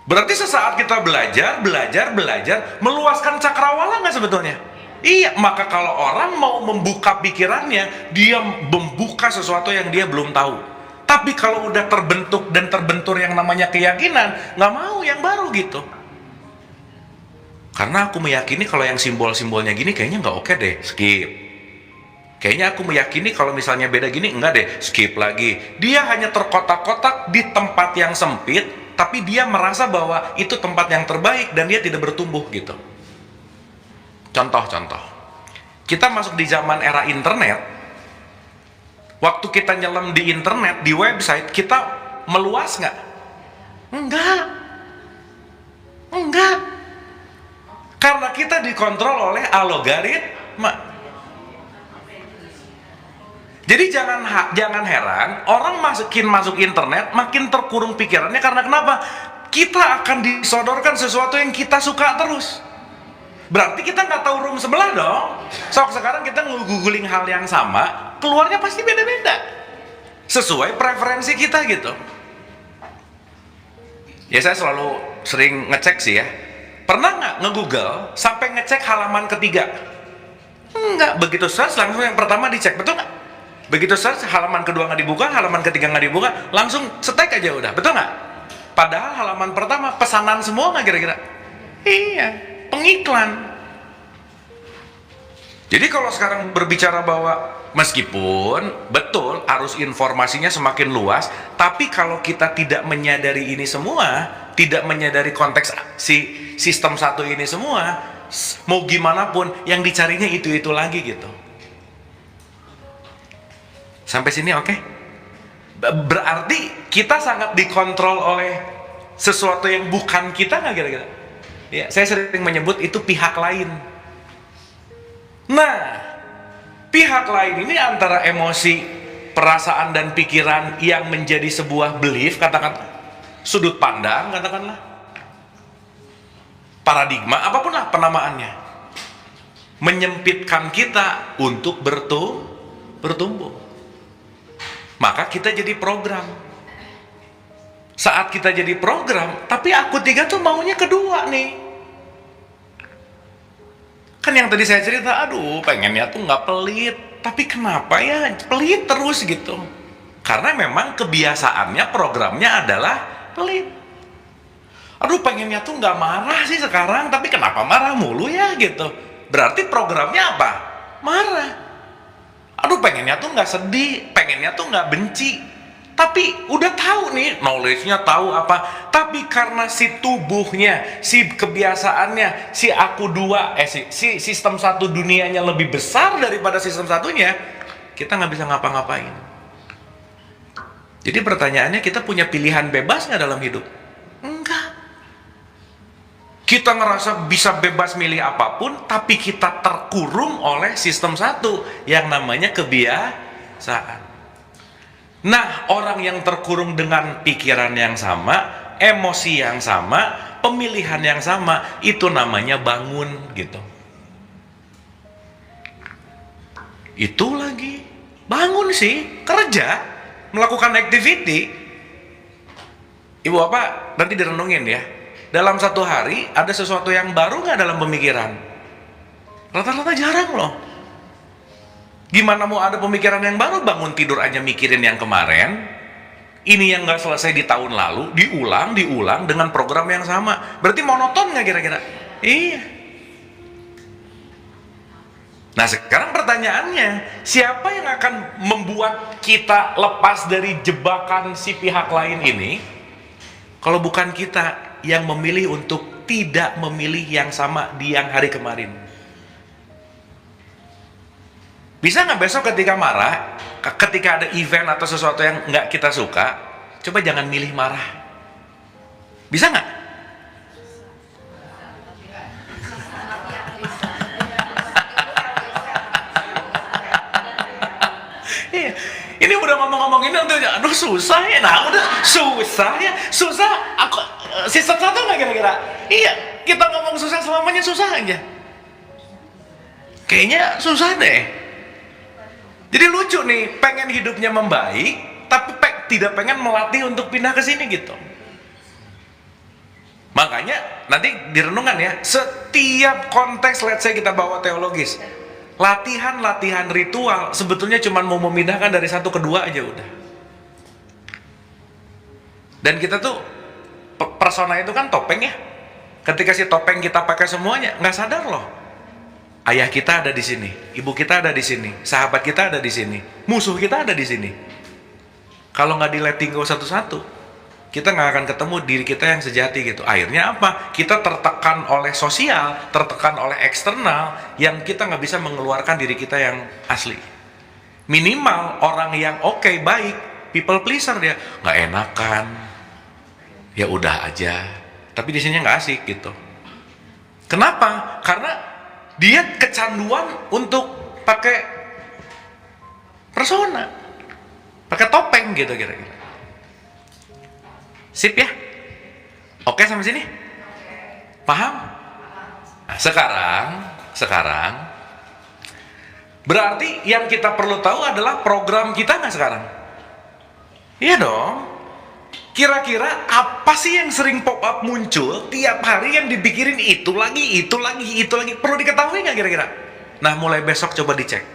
Berarti sesaat kita belajar, meluaskan cakrawala nggak sebetulnya? Iya, maka kalau orang mau membuka pikirannya, dia membuka sesuatu yang dia belum tahu. Tapi kalau udah terbentuk dan terbentur yang namanya keyakinan, nggak mau yang baru gitu. Karena aku meyakini kalau yang simbol-simbolnya gini kayaknya nggak oke deh, skip. Kayaknya aku meyakini kalau misalnya beda gini, enggak deh, skip lagi. Dia hanya terkotak-kotak di tempat yang sempit, tapi dia merasa bahwa itu tempat yang terbaik dan dia tidak bertumbuh gitu. Contoh, kita masuk di zaman era internet. Waktu kita nyelam di internet, di website, kita meluas nggak? Enggak. Karena kita dikontrol oleh algoritma. Jadi jangan heran orang masuk internet makin terkurung pikirannya, karena kenapa? Kita akan disodorkan sesuatu yang kita suka terus. Berarti kita nggak tahu room sebelah dong. Sekarang kita nge-googling hal yang sama, keluarnya pasti beda-beda sesuai preferensi kita gitu. Ya saya selalu sering ngecek sih ya. Pernah nggak nge-google sampai ngecek halaman ketiga? Enggak, begitu search langsung yang pertama dicek, betul nggak? Begitu search halaman kedua nggak dibuka, halaman ketiga nggak dibuka, langsung setek aja udah, betul nggak? Padahal halaman pertama pesanan semua nggak kira-kira? Iya, pengiklan. Jadi kalau sekarang berbicara bahwa meskipun betul arus informasinya semakin luas, tapi kalau kita tidak menyadari ini semua, tidak menyadari konteks si sistem satu ini semua, mau gimana pun yang dicarinya itu-itu lagi gitu. Sampai sini oke? Berarti kita sangat dikontrol oleh sesuatu yang bukan kita nggak kira-kira? Ya, saya sering menyebut itu pihak lain. Nah, pihak lain ini antara emosi, perasaan dan pikiran yang menjadi sebuah belief, katakan sudut pandang, katakanlah paradigma, apapun lah penamaannya, menyempitkan kita untuk bertumbuh. Maka kita jadi program. Saat kita jadi program, tapi aku tiga tuh maunya kedua nih. Kan yang tadi saya cerita, aduh pengennya tuh nggak pelit, tapi kenapa ya pelit terus gitu? Karena memang kebiasaannya programnya adalah pelit. Aduh pengennya tuh nggak marah sih sekarang, tapi kenapa marah mulu ya gitu? Berarti programnya apa? Marah. Aduh pengennya tuh nggak sedih, pengennya tuh nggak benci, tapi udah tahu nih, knowledge-nya tahu apa, tapi karena si tubuhnya, si kebiasaannya, si aku dua, si sistem satu dunianya lebih besar daripada sistem satunya, kita nggak bisa ngapa-ngapain. Jadi pertanyaannya, kita punya pilihan bebas nggak dalam hidup? Enggak. Kita ngerasa bisa bebas milih apapun, tapi kita terkurung oleh sistem satu yang namanya kebiasaan. Nah, orang yang terkurung dengan pikiran yang sama, emosi yang sama, pemilihan yang sama, itu namanya bangun gitu. Itu lagi bangun sih, kerja, melakukan activity. Ibu bapak nanti direnungin ya, dalam satu hari ada sesuatu yang baru nggak dalam pemikiran? Rata-rata jarang loh. Gimana mau ada pemikiran yang baru? Bangun tidur aja mikirin yang kemarin, ini yang nggak selesai di tahun lalu, diulang dengan program yang sama. Berarti monoton nggak kira-kira? Iya. Nah sekarang pertanyaannya, siapa yang akan membuat kita lepas dari jebakan si pihak lain ini? Kalau bukan kita yang memilih untuk tidak memilih yang sama di yang hari kemarin. Bisa nggak besok ketika marah, ketika ada event atau sesuatu yang nggak kita suka, coba jangan milih marah. Bisa nggak? Iya. Ini udah ngomong-ngomong ini untuk, aduh susah ya, nah udah susah ya, susah. Aku sistem satu nggak kira-kira? Iya, kita ngomong susah selamanya susah aja. Kayaknya susah deh. Jadi lucu nih, pengen hidupnya membaik, tapi tidak pengen melatih untuk pindah ke sini gitu. Makanya nanti direnungan ya, setiap konteks, let's say kita bawa teologis, latihan ritual sebetulnya cuma mau memindahkan dari satu ke dua aja udah. Dan kita tuh persona itu kan topeng ya. Ketika si topeng kita pakai semuanya, nggak sadar loh. Ayah kita ada di sini, ibu kita ada di sini, sahabat kita ada di sini, musuh kita ada di sini. Kalau nggak di letting go satu-satu, kita nggak akan ketemu diri kita yang sejati gitu. Akhirnya apa? Kita tertekan oleh sosial, tertekan oleh eksternal, yang kita nggak bisa mengeluarkan diri kita yang asli. Minimal orang yang oke, baik, people pleaser dia, nggak enakan, ya udah aja. Tapi di sini nggak asik gitu. Kenapa? Karena dia kecanduan untuk pakai persona, pakai topeng gitu kira-kira. Sip ya? Oke sampai sini? Paham? Nah, sekarang berarti yang kita perlu tahu adalah program kita nggak sekarang? Iya dong. Kira-kira apa sih yang sering pop up muncul tiap hari yang dipikirin itu lagi? Perlu diketahui nggak kira-kira? Nah mulai besok coba dicek.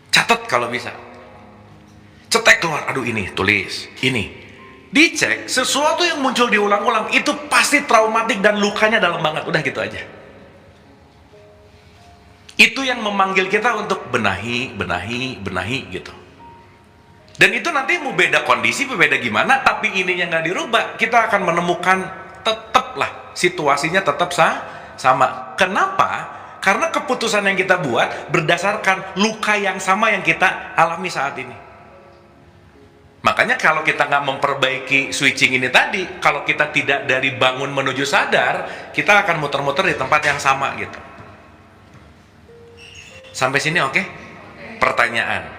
Catat kalau bisa. Cetek keluar, aduh ini, tulis, ini. Dicek, sesuatu yang muncul diulang-ulang itu pasti traumatik dan lukanya dalam banget. Udah gitu aja. Itu yang memanggil kita untuk benahi gitu. Dan itu nanti mau beda kondisi, beda gimana, tapi ininya nggak dirubah, kita akan menemukan tetaplah situasinya tetap sama. Kenapa? Karena keputusan yang kita buat berdasarkan luka yang sama yang kita alami saat ini. Makanya kalau kita nggak memperbaiki switching ini tadi, kalau kita tidak dari bangun menuju sadar, kita akan muter-muter di tempat yang sama gitu. Sampai sini oke? Pertanyaan.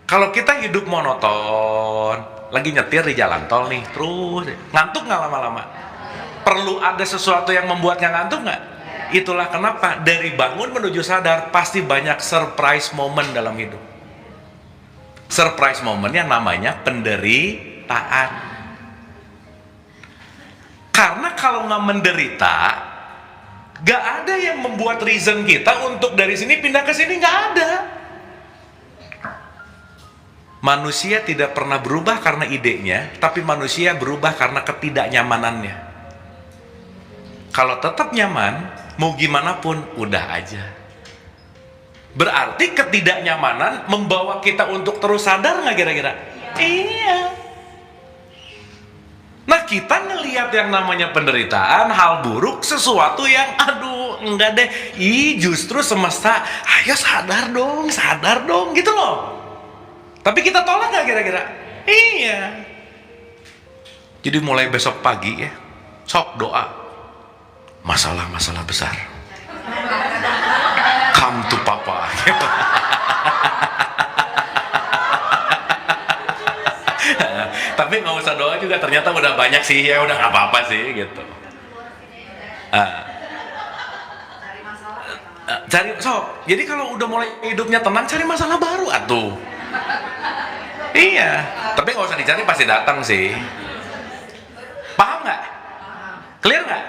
Kalau kita hidup monoton, lagi nyetir di jalan tol nih, terus ngantuk nggak lama-lama? Perlu ada sesuatu yang membuatnya ngantuk nggak? Itulah kenapa dari bangun menuju sadar pasti banyak surprise moment dalam hidup. Surprise moment yang namanya penderitaan. Karena kalau nggak menderita, nggak ada yang membuat reason kita untuk dari sini pindah ke sini, nggak ada. Manusia tidak pernah berubah karena idenya, tapi manusia berubah karena ketidaknyamanannya. Kalau tetap nyaman, mau gimana pun udah aja. Berarti ketidaknyamanan membawa kita untuk terus sadar nggak kira-kira? Iya. Nah kita ngelihat yang namanya penderitaan, hal buruk, sesuatu yang aduh enggak deh, justru semesta, ayo sadar dong gitu loh. Tapi kita tolak nggak kira-kira? Iya. Jadi mulai besok pagi ya, sok doa. Masalah-masalah besar. Come to Papa. Tapi nggak usah doa juga, ternyata udah banyak sih, ya udah nggak apa-apa sih gitu. Jadi kalau udah mulai hidupnya tenang, cari masalah baru atuh. Iya, tapi nggak usah dicari, pasti datang sih. Paham nggak? Clear nggak?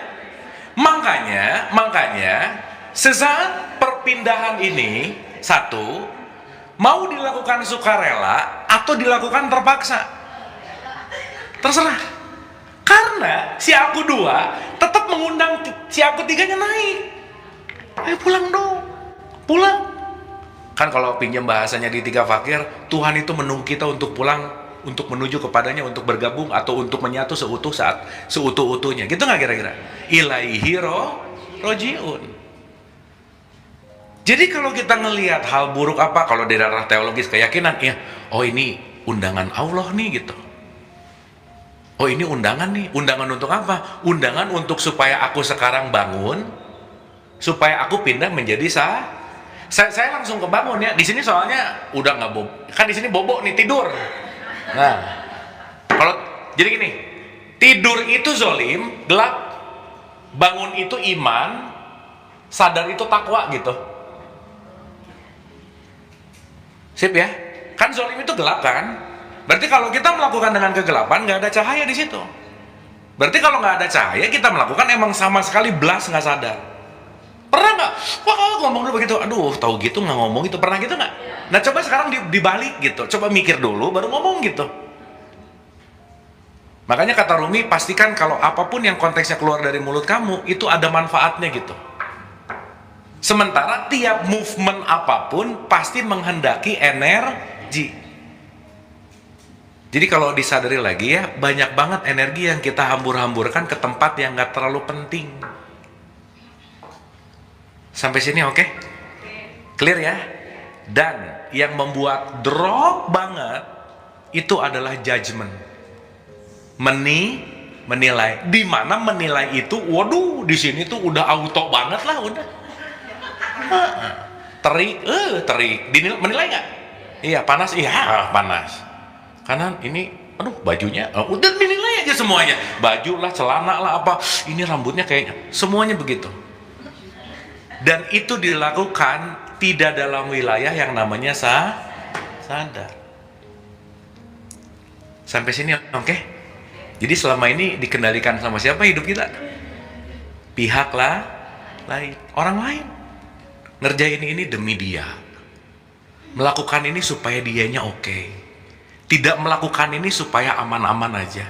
Makanya sesaat perpindahan ini satu mau dilakukan sukarela atau dilakukan terpaksa, terserah. Karena si aku dua tetap mengundang si aku tiganya naik. Ayo pulang dong, pulang. Kan kalau pinjam bahasanya di Tiga Fakir, Tuhan itu menunggu kita untuk pulang, untuk menuju kepadanya, untuk bergabung atau untuk menyatu seutuh-utuhnya. Gitu nggak kira-kira? Ilaihi rojiun. Jadi kalau kita ngelihat hal buruk apa, kalau dari arah teologis keyakinan, ya, oh ini undangan Allah nih gitu. Oh ini undangan nih, undangan untuk apa? Undangan untuk supaya aku sekarang bangun, supaya aku pindah menjadi saya langsung kebangun ya. Di sini soalnya udah nggak kan di sini bobo nih, tidur. Nah, kalau jadi gini, tidur itu zolim, gelap. Bangun itu iman, sadar itu takwa gitu. Sip ya? Kan zolim itu gelap kan? Berarti kalau kita melakukan dengan kegelapan, nggak ada cahaya di situ. Berarti kalau nggak ada cahaya, kita melakukan emang sama sekali blas nggak sadar. Pernah nggak? Wah ngomong dulu begitu, aduh tahu gitu nggak ngomong gitu, pernah gitu nggak? Nah coba sekarang dibalik gitu, coba mikir dulu baru ngomong gitu. Makanya kata Rumi, pastikan kalau apapun yang konteksnya keluar dari mulut kamu itu ada manfaatnya gitu. Sementara tiap movement apapun pasti menghendaki energi. Jadi kalau disadari lagi ya, banyak banget energi yang kita hambur-hamburkan ke tempat yang nggak terlalu penting. Sampai sini oke? Clear ya? Dan yang membuat drop banget itu adalah judgment. menilai. Di mana menilai itu, waduh, di sini tuh udah auto banget lah, udah. Terik, menilai nggak? Iya, panas, iya, panas. Karena ini, aduh, bajunya, udah dinilai aja semuanya. Baju lah, celana lah, apa, ini rambutnya kayaknya, semuanya begitu. Dan itu dilakukan tidak dalam wilayah yang namanya sadar. Sampai sini, oke? Jadi selama ini dikendalikan sama siapa hidup kita? Pihak lain, orang lain. Ngerjain ini demi dia, melakukan ini supaya dianya oke, tidak melakukan ini supaya aman-aman aja.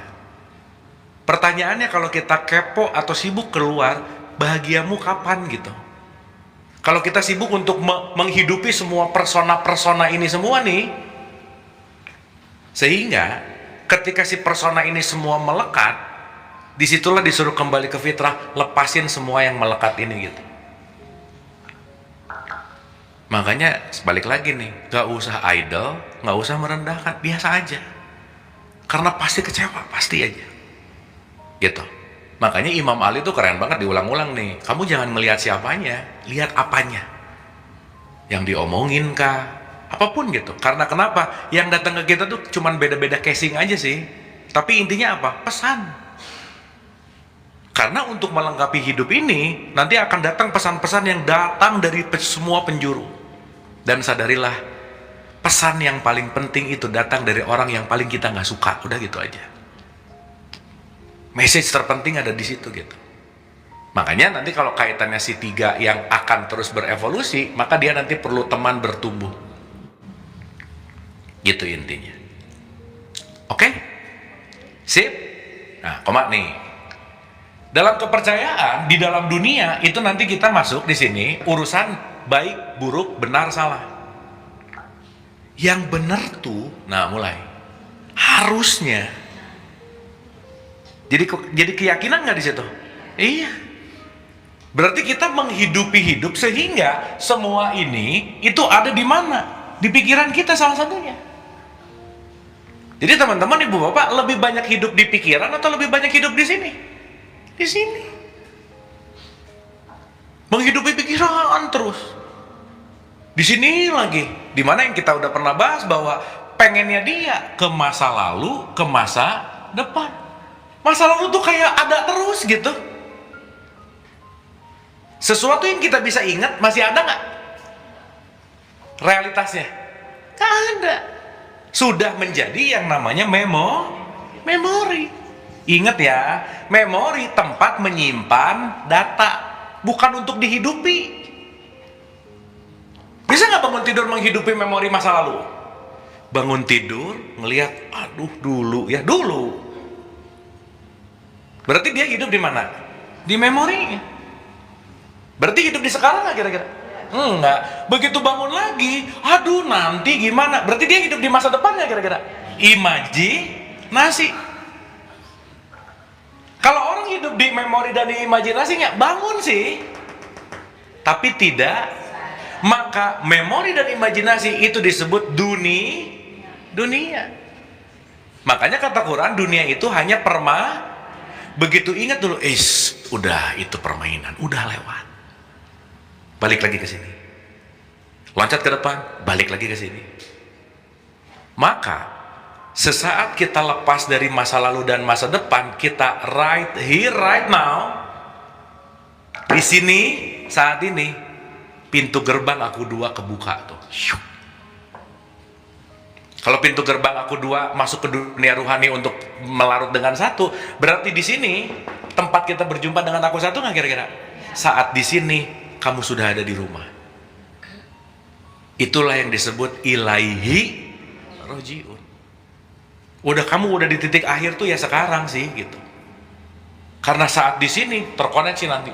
Pertanyaannya, kalau kita kepo atau sibuk keluar, bahagiamu kapan gitu? Kalau kita sibuk untuk menghidupi semua persona-persona ini semua nih, sehingga ketika si persona ini semua melekat, disitulah disuruh kembali ke fitrah, lepasin semua yang melekat ini gitu. Makanya balik lagi nih, gak usah idol, gak usah merendahkan, biasa aja. Karena pasti kecewa, pasti aja. Gitu. Makanya Imam Ali tuh keren banget, diulang-ulang nih. Kamu jangan melihat siapanya, lihat apanya. Yang diomongin kah? Apapun gitu. Karena kenapa? Yang datang ke kita tuh cuman beda-beda casing aja sih. Tapi intinya apa? Pesan. Karena untuk melengkapi hidup ini, nanti akan datang pesan-pesan yang datang dari semua penjuru. Dan sadarilah, pesan yang paling penting itu datang dari orang yang paling kita nggak suka. Udah gitu aja. Message terpenting ada di situ gitu. Makanya nanti kalau kaitannya si tiga yang akan terus berevolusi, maka dia nanti perlu teman bertumbuh. Gitu intinya. Oke? Sip? Nah, koma nih. Dalam kepercayaan di dalam dunia itu nanti kita masuk di sini urusan baik, buruk, benar, salah. Yang benar tuh, nah mulai harusnya. Jadi keyakinan nggak di situ? Iya. Berarti kita menghidupi hidup sehingga semua ini itu ada di mana? Di pikiran kita salah satunya. Jadi teman-teman, ibu bapak, lebih banyak hidup di pikiran atau lebih banyak hidup di sini? Di sini. Menghidupi pikiran terus. Di sini lagi, dimana yang kita udah pernah bahas bahwa pengennya dia ke masa lalu, ke masa depan. Masa lalu tuh kayak ada terus gitu. Sesuatu yang kita bisa ingat masih ada nggak? Realitasnya? Nggak ada. Sudah menjadi yang namanya memori. Ingat ya, memori tempat menyimpan data, bukan untuk dihidupi. Bisa nggak bangun tidur menghidupi memori masa lalu? Bangun tidur, ngelihat, aduh dulu ya, dulu. Berarti dia hidup di mana? Di memori. Berarti hidup di sekarang nggak kira-kira? Enggak. Begitu bangun lagi, aduh nanti gimana? Berarti dia hidup di masa depannya kira-kira? Imajinasi. Kalau orang hidup di memori dan di imajinasinya, bangun sih, tapi tidak. Maka memori dan imajinasi itu disebut dunia. Makanya kata Quran, dunia itu hanya begitu ingat dulu, udah itu permainan, udah lewat. Balik lagi ke sini. Loncat ke depan, balik lagi ke sini. Maka sesaat kita lepas dari masa lalu dan masa depan, kita right here, right now, di sini, saat ini, pintu gerbang aku dua kebuka tuh. Kalau pintu gerbang aku dua masuk ke dunia rohani untuk melarut dengan satu, berarti di sini tempat kita berjumpa dengan aku satu nggak kira-kira? Saat di sini kamu sudah ada di rumah. Itulah yang disebut ilaihi rojiun. Kamu udah di titik akhir tuh ya sekarang sih gitu. Karena saat di sini terkoneksi nanti.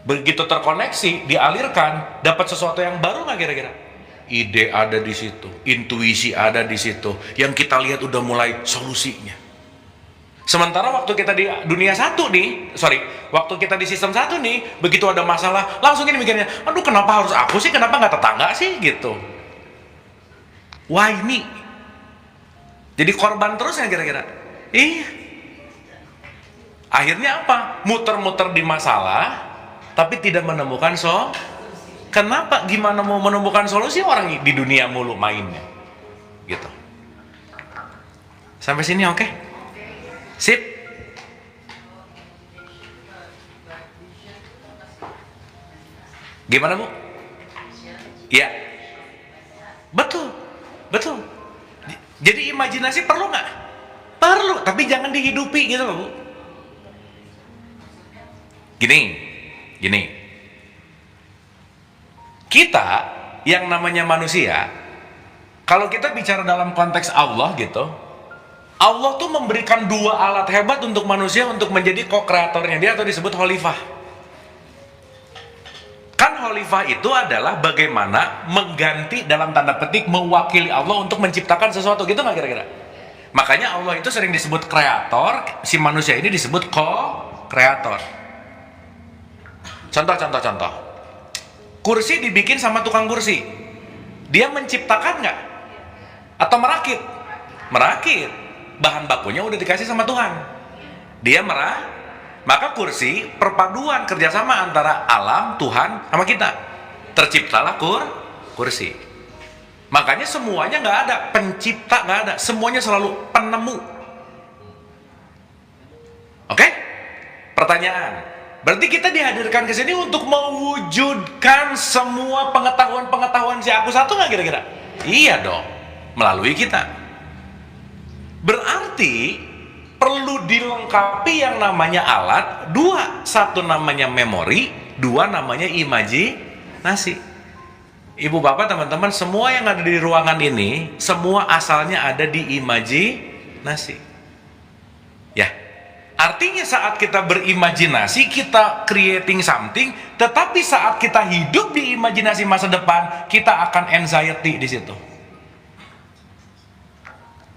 Begitu terkoneksi, dialirkan, dapat sesuatu yang baru nggak kira-kira? Ide ada di situ, intuisi ada di situ. Yang kita lihat udah mulai solusinya. Sementara waktu kita di dunia satu nih, waktu kita di sistem satu nih, begitu ada masalah, langsung ini mikirnya, aduh kenapa harus aku sih, kenapa nggak tetangga sih, gitu. Why me? Jadi korban terus ya kira-kira? Iya. Akhirnya apa? Muter-muter di masalah, tapi tidak menemukan Kenapa? Gimana mau menemukan solusi orang di dunia mulu mainnya? Gitu. Sampai sini oke? Sip. Gimana Bu? Ya. Betul. Betul. Jadi imajinasi perlu nggak? Perlu, tapi jangan dihidupi gitu loh Bu. Gini. Kita yang namanya manusia, kalau kita bicara dalam konteks Allah gitu, Allah tuh memberikan dua alat hebat untuk manusia untuk menjadi co-kreatornya dia, atau disebut khalifah. Kan khalifah itu adalah bagaimana mengganti, dalam tanda petik, mewakili Allah untuk menciptakan sesuatu, gitu nggak kira-kira? Makanya Allah itu sering disebut kreator, si manusia ini disebut co-kreator. Contoh. Kursi dibikin sama tukang kursi. Dia menciptakan nggak? Atau merakit? Merakit. Bahan bakunya udah dikasih sama Tuhan. Dia maka kursi perpaduan kerjasama antara alam, Tuhan, sama kita. Terciptalah kursi. Makanya semuanya nggak ada pencipta, nggak ada. Semuanya selalu penemu. Oke? Pertanyaan. Berarti kita dihadirkan ke sini untuk mewujudkan semua pengetahuan si aku satu nggak kira-kira? Iya dong, melalui kita. Berarti perlu dilengkapi yang namanya alat dua. Satu namanya memori, dua namanya imajinasi. Ibu bapak teman-teman semua yang ada di ruangan ini, semua asalnya ada di imajinasi. Ya. Artinya saat kita berimajinasi, kita creating something, tetapi saat kita hidup di imajinasi masa depan, kita akan anxiety di situ.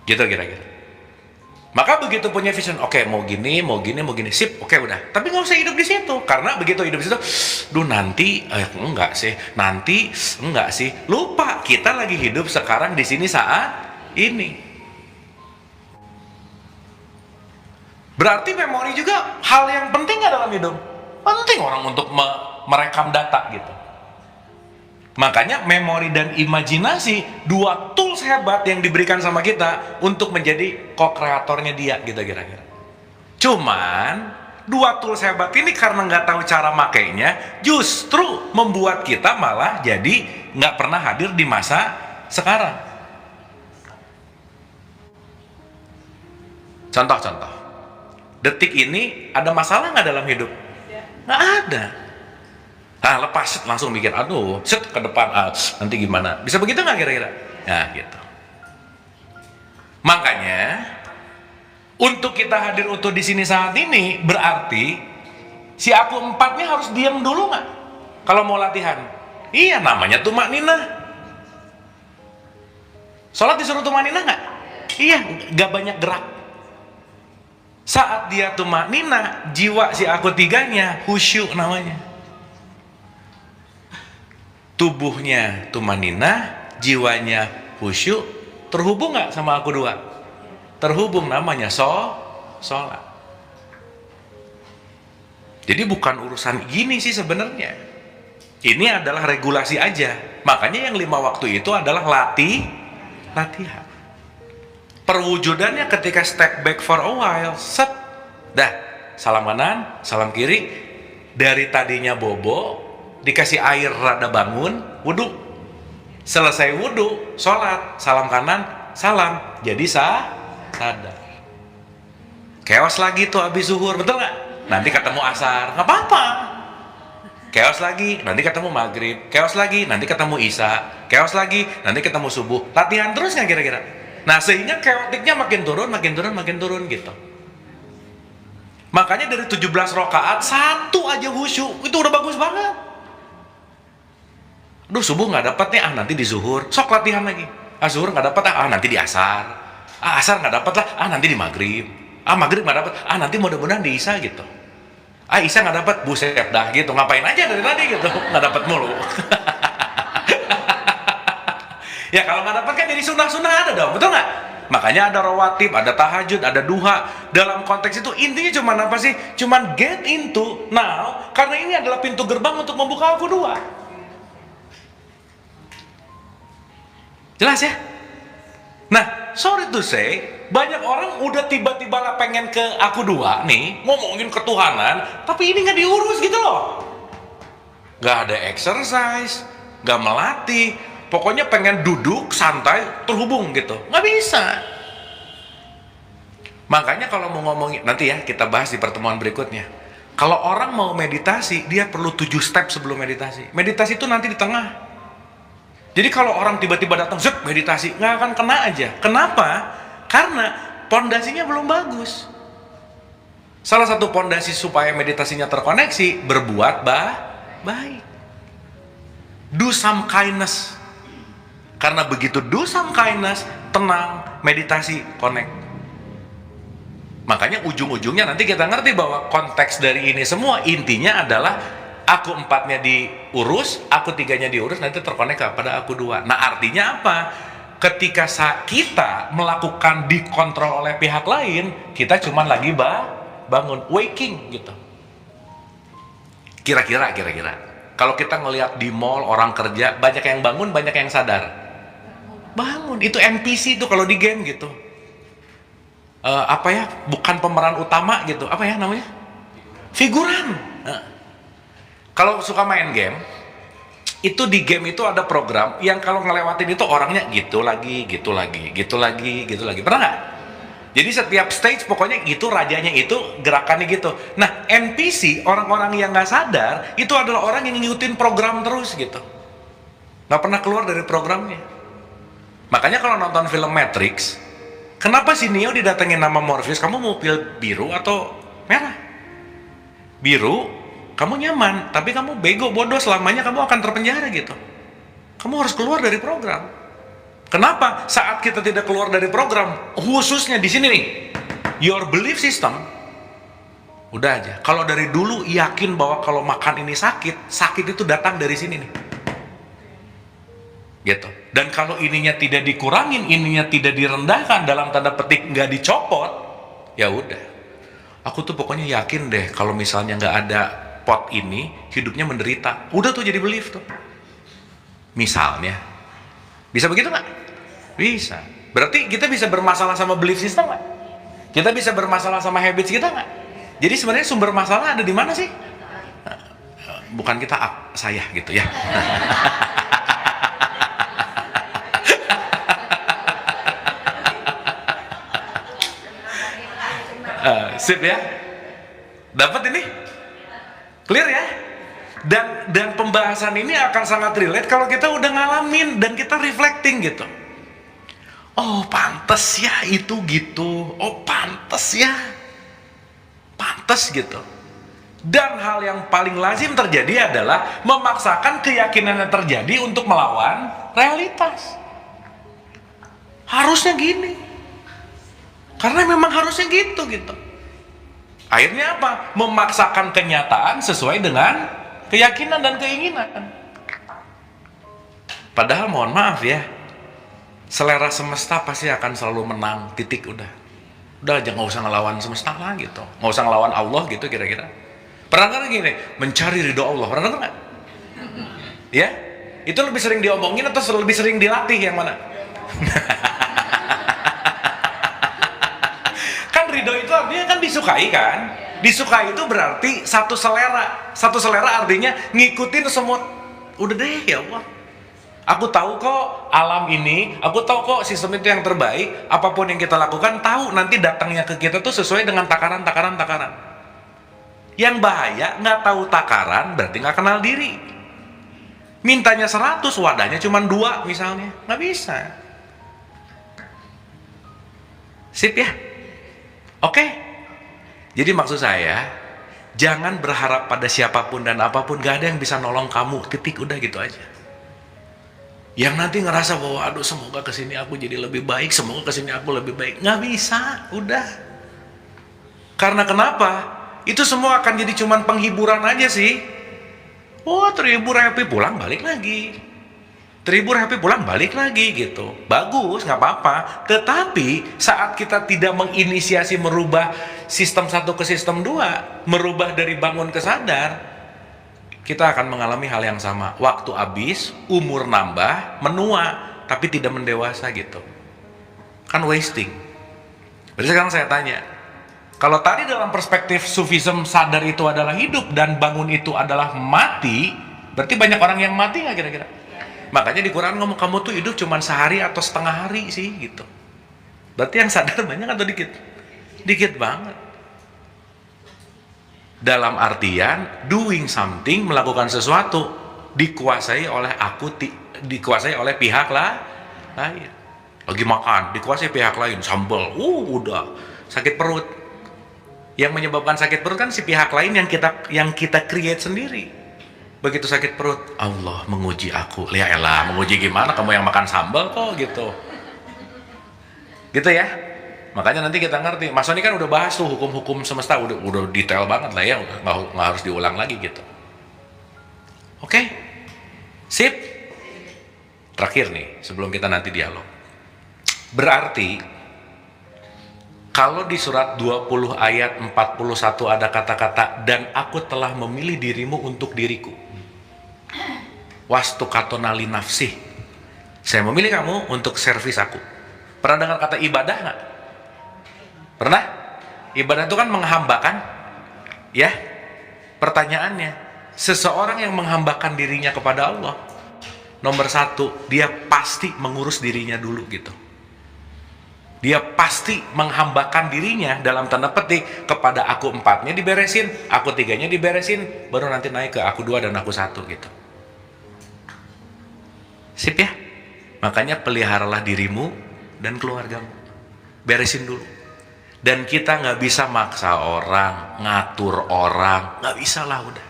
Gitu kira-kira. Maka begitu punya vision, oke, mau gini, sip, oke udah. Tapi nggak usah hidup di situ, karena begitu hidup di situ, nanti, enggak sih, lupa kita lagi hidup sekarang di sini saat ini. Berarti memori juga hal yang penting nggak dalam hidup? Penting orang untuk merekam data gitu. Makanya memori dan imajinasi dua tools hebat yang diberikan sama kita untuk menjadi co-kreatornya dia gitu kira-kira. Cuman dua tools hebat ini karena nggak tahu cara makainya, justru membuat kita malah jadi nggak pernah hadir di masa sekarang. Contoh. Detik ini ada masalah nggak dalam hidup? Nggak ada. Lepas langsung mikir, set ke depan, nanti gimana? Bisa begitu nggak kira-kira? Nah, gitu. Makanya untuk kita hadir utuh di sini saat ini berarti si aku empatnya harus diam dulu nggak? Kalau mau latihan? Iya, namanya tumakninah. Sholat disuruh tumakninah nggak? Iya, nggak banyak gerak. Saat dia tumakninah, jiwa si aku tiganya khusyuk namanya. Tubuhnya tumakninah, jiwanya khusyuk, terhubung nggak sama aku dua? Terhubung, namanya sholat. Jadi bukan urusan gini sih sebenarnya. Ini adalah regulasi aja. Makanya yang 5 waktu itu adalah latihan. Perwujudannya ketika step back for a while, set, dah, salam kanan, salam kiri, dari tadinya bobo, dikasih air rada bangun, wudhu, selesai wudhu, sholat, salam kanan, salam, jadi sadar. Chaos lagi tuh habis zuhur, betul nggak? Nanti ketemu asar, nggak apa-apa. Chaos lagi, nanti ketemu maghrib. Chaos lagi, nanti ketemu isya. Chaos lagi, nanti ketemu subuh. Latihan terus nggak kira-kira? Nah, sehingga chaoticnya makin turun gitu. Makanya dari 17 rakaat, 1 aja khusyuk, itu udah bagus banget. Subuh nggak dapat nih, nanti di zuhur. Sok latihan lagi. Zuhur nggak dapat, nanti di asar. Asar nggak dapat lah, nanti di maghrib. Maghrib nggak dapat, nanti mudah-mudahan di isya gitu. Isya nggak dapat, buset dah gitu. Ngapain aja dari tadi gitu, nggak dapat mulu. Ya kalau nggak dapat kan jadi sunnah-sunnah ada dong, betul nggak? Makanya ada rawatib, ada tahajud, ada duha. Dalam konteks itu intinya cuman apa sih? Cuman get into now, karena ini adalah pintu gerbang untuk membuka aku dua. Jelas ya? Nah, sorry to say, banyak orang udah tiba-tiba lah pengen ke aku dua nih, ngomongin ketuhanan, tapi ini nggak diurus gitu loh. Nggak ada exercise, nggak melatih, pokoknya pengen duduk santai terhubung gitu, nggak bisa. Makanya kalau mau ngomongin, nanti ya kita bahas di pertemuan berikutnya. Kalau orang mau meditasi, dia perlu 7 step sebelum meditasi. Meditasi itu nanti di tengah. Jadi kalau orang tiba-tiba datang, zep, meditasi, nggak akan kena aja. Kenapa? Karena pondasinya belum bagus. Salah satu pondasi supaya meditasinya terkoneksi, berbuat baik. Do some kindness. Karena begitu do some kindness, tenang, meditasi, connect. Makanya ujung-ujungnya nanti kita ngerti bahwa konteks dari ini semua intinya adalah aku 4-nya diurus, aku 3-nya diurus, nanti terkonek kepada aku 2. Nah artinya apa? Ketika kita melakukan dikontrol oleh pihak lain, kita cuma lagi bangun, waking gitu. Kira-kira. Kalau kita ngelihat di mall orang kerja, banyak yang bangun, banyak yang sadar. Bangun, itu NPC itu kalau di game gitu. Bukan pemeran utama gitu. Apa ya namanya? Figuran. Kalau suka main game, itu di game itu ada program yang kalau ngelewatin itu orangnya gitu lagi. Pernah nggak? Jadi setiap stage pokoknya itu rajanya itu gerakannya gitu. Nah NPC, orang-orang yang nggak sadar, itu adalah orang yang ngikutin program terus gitu. Nggak pernah keluar dari programnya. Makanya kalau nonton film Matrix, kenapa si Neo didatengin nama Morpheus, kamu mau pil biru atau merah? Biru, kamu nyaman, tapi kamu bego, bodoh, selamanya kamu akan terpenjara gitu. Kamu harus keluar dari program. Kenapa? Saat kita tidak keluar dari program, khususnya di sini nih, your belief system, udah aja. Kalau dari dulu yakin bahwa kalau makan ini sakit itu datang dari sini nih. Gitu. Dan kalau ininya tidak dikurangin, ininya tidak direndahkan, dalam tanda petik nggak dicopot, ya udah. Aku tuh pokoknya yakin deh kalau misalnya nggak ada pot ini, hidupnya menderita. Udah tuh jadi belief tuh. Misalnya, bisa begitu nggak? Bisa. Berarti kita bisa bermasalah sama belief system nggak? Kita bisa bermasalah sama habits kita nggak? Jadi sebenarnya sumber masalah ada di mana sih? Bukan kita, saya gitu ya. Sip ya? Dapat ini? Clear ya? Dan pembahasan ini akan sangat relate kalau kita udah ngalamin dan kita reflecting gitu. Oh pantes ya itu gitu. Oh pantes ya. Pantes gitu. Dan hal yang paling lazim terjadi adalah memaksakan keyakinan yang terjadi untuk melawan realitas. Harusnya gini. Karena memang harusnya gitu. Akhirnya apa? Memaksakan kenyataan sesuai dengan keyakinan dan keinginan. Padahal mohon maaf ya, selera semesta pasti akan selalu menang, titik udah aja, nggak usah ngelawan semesta lah gitu, nggak usah ngelawan Allah gitu kira-kira. Pernah kan gini, mencari ridho Allah, pernah dengar nggak? Ya, itu lebih sering diomongin atau lebih sering dilatih yang mana? Kan ridho itu artinya kan disukai kan? Disukai itu berarti satu selera artinya ngikutin semua. Udah deh ya Allah, aku tahu kok alam ini, aku tahu kok sistem itu yang terbaik. Apapun yang kita lakukan, tahu nanti datangnya ke kita tuh sesuai dengan takaran. Yang bahaya nggak tahu takaran berarti nggak kenal diri. Mintanya 100, wadahnya cuma 2 misalnya, nggak bisa. Sip ya? Oke? Jadi maksud saya, jangan berharap pada siapapun dan apapun, gak ada yang bisa nolong kamu, titik, udah gitu aja. Yang nanti ngerasa bahwa aduh semoga kesini aku jadi lebih baik, semoga kesini aku lebih baik, nggak bisa, udah. Karena kenapa? Itu semua akan jadi cuman penghiburan aja sih. Oh terhibur, happy, pulang balik lagi. terhibur, happy, pulang balik lagi gitu. Bagus, nggak apa-apa. Tetapi saat kita tidak menginisiasi merubah sistem 1 ke sistem 2, merubah dari bangun ke sadar, kita akan mengalami hal yang sama. Waktu habis, umur nambah, menua, tapi tidak mendewasa gitu. Kan wasting. Jadi sekarang saya tanya, kalau tadi dalam perspektif Sufism sadar itu adalah hidup dan bangun itu adalah mati, berarti banyak orang yang mati nggak kira-kira? Makanya di Quran ngomong kamu tuh hidup cuma sehari atau setengah hari sih gitu. Berarti yang sadar banyak atau dikit? Dikit banget. Dalam artian doing something, melakukan sesuatu dikuasai oleh dikuasai oleh pihak lain. Lagi makan, dikuasai pihak lain, sambal, udah sakit perut. Yang menyebabkan sakit perut kan si pihak lain yang kita create sendiri. Begitu sakit perut, Allah menguji aku. Ya elah, menguji gimana? Kamu yang makan sambal kok gitu. Gitu ya. Makanya nanti kita ngerti. Mas Sony kan udah bahas tuh hukum-hukum semesta, udah detail banget lah ya, nggak harus diulang lagi gitu. Oke? Sip? Terakhir nih, sebelum kita nanti dialog. Berarti kalau di surat 20 ayat 41 ada kata-kata, dan aku telah memilih dirimu untuk diriku. Wastukatonali nafsih. Saya memilih kamu untuk servis aku. Pernah dengar kata ibadah nggak? Pernah? Ibadah itu kan menghambakan. Ya? Pertanyaannya, seseorang yang menghambakan dirinya kepada Allah, nomor 1, dia pasti mengurus dirinya dulu gitu. Dia pasti menghambakan dirinya dalam tanda petik kepada aku 4-nya diberesin, aku 3-nya diberesin, baru nanti naik ke aku 2 dan aku 1 gitu. Sip ya? Makanya peliharalah dirimu dan keluargamu. Beresin dulu. Dan kita nggak bisa maksa orang, ngatur orang, nggak bisa lah udah.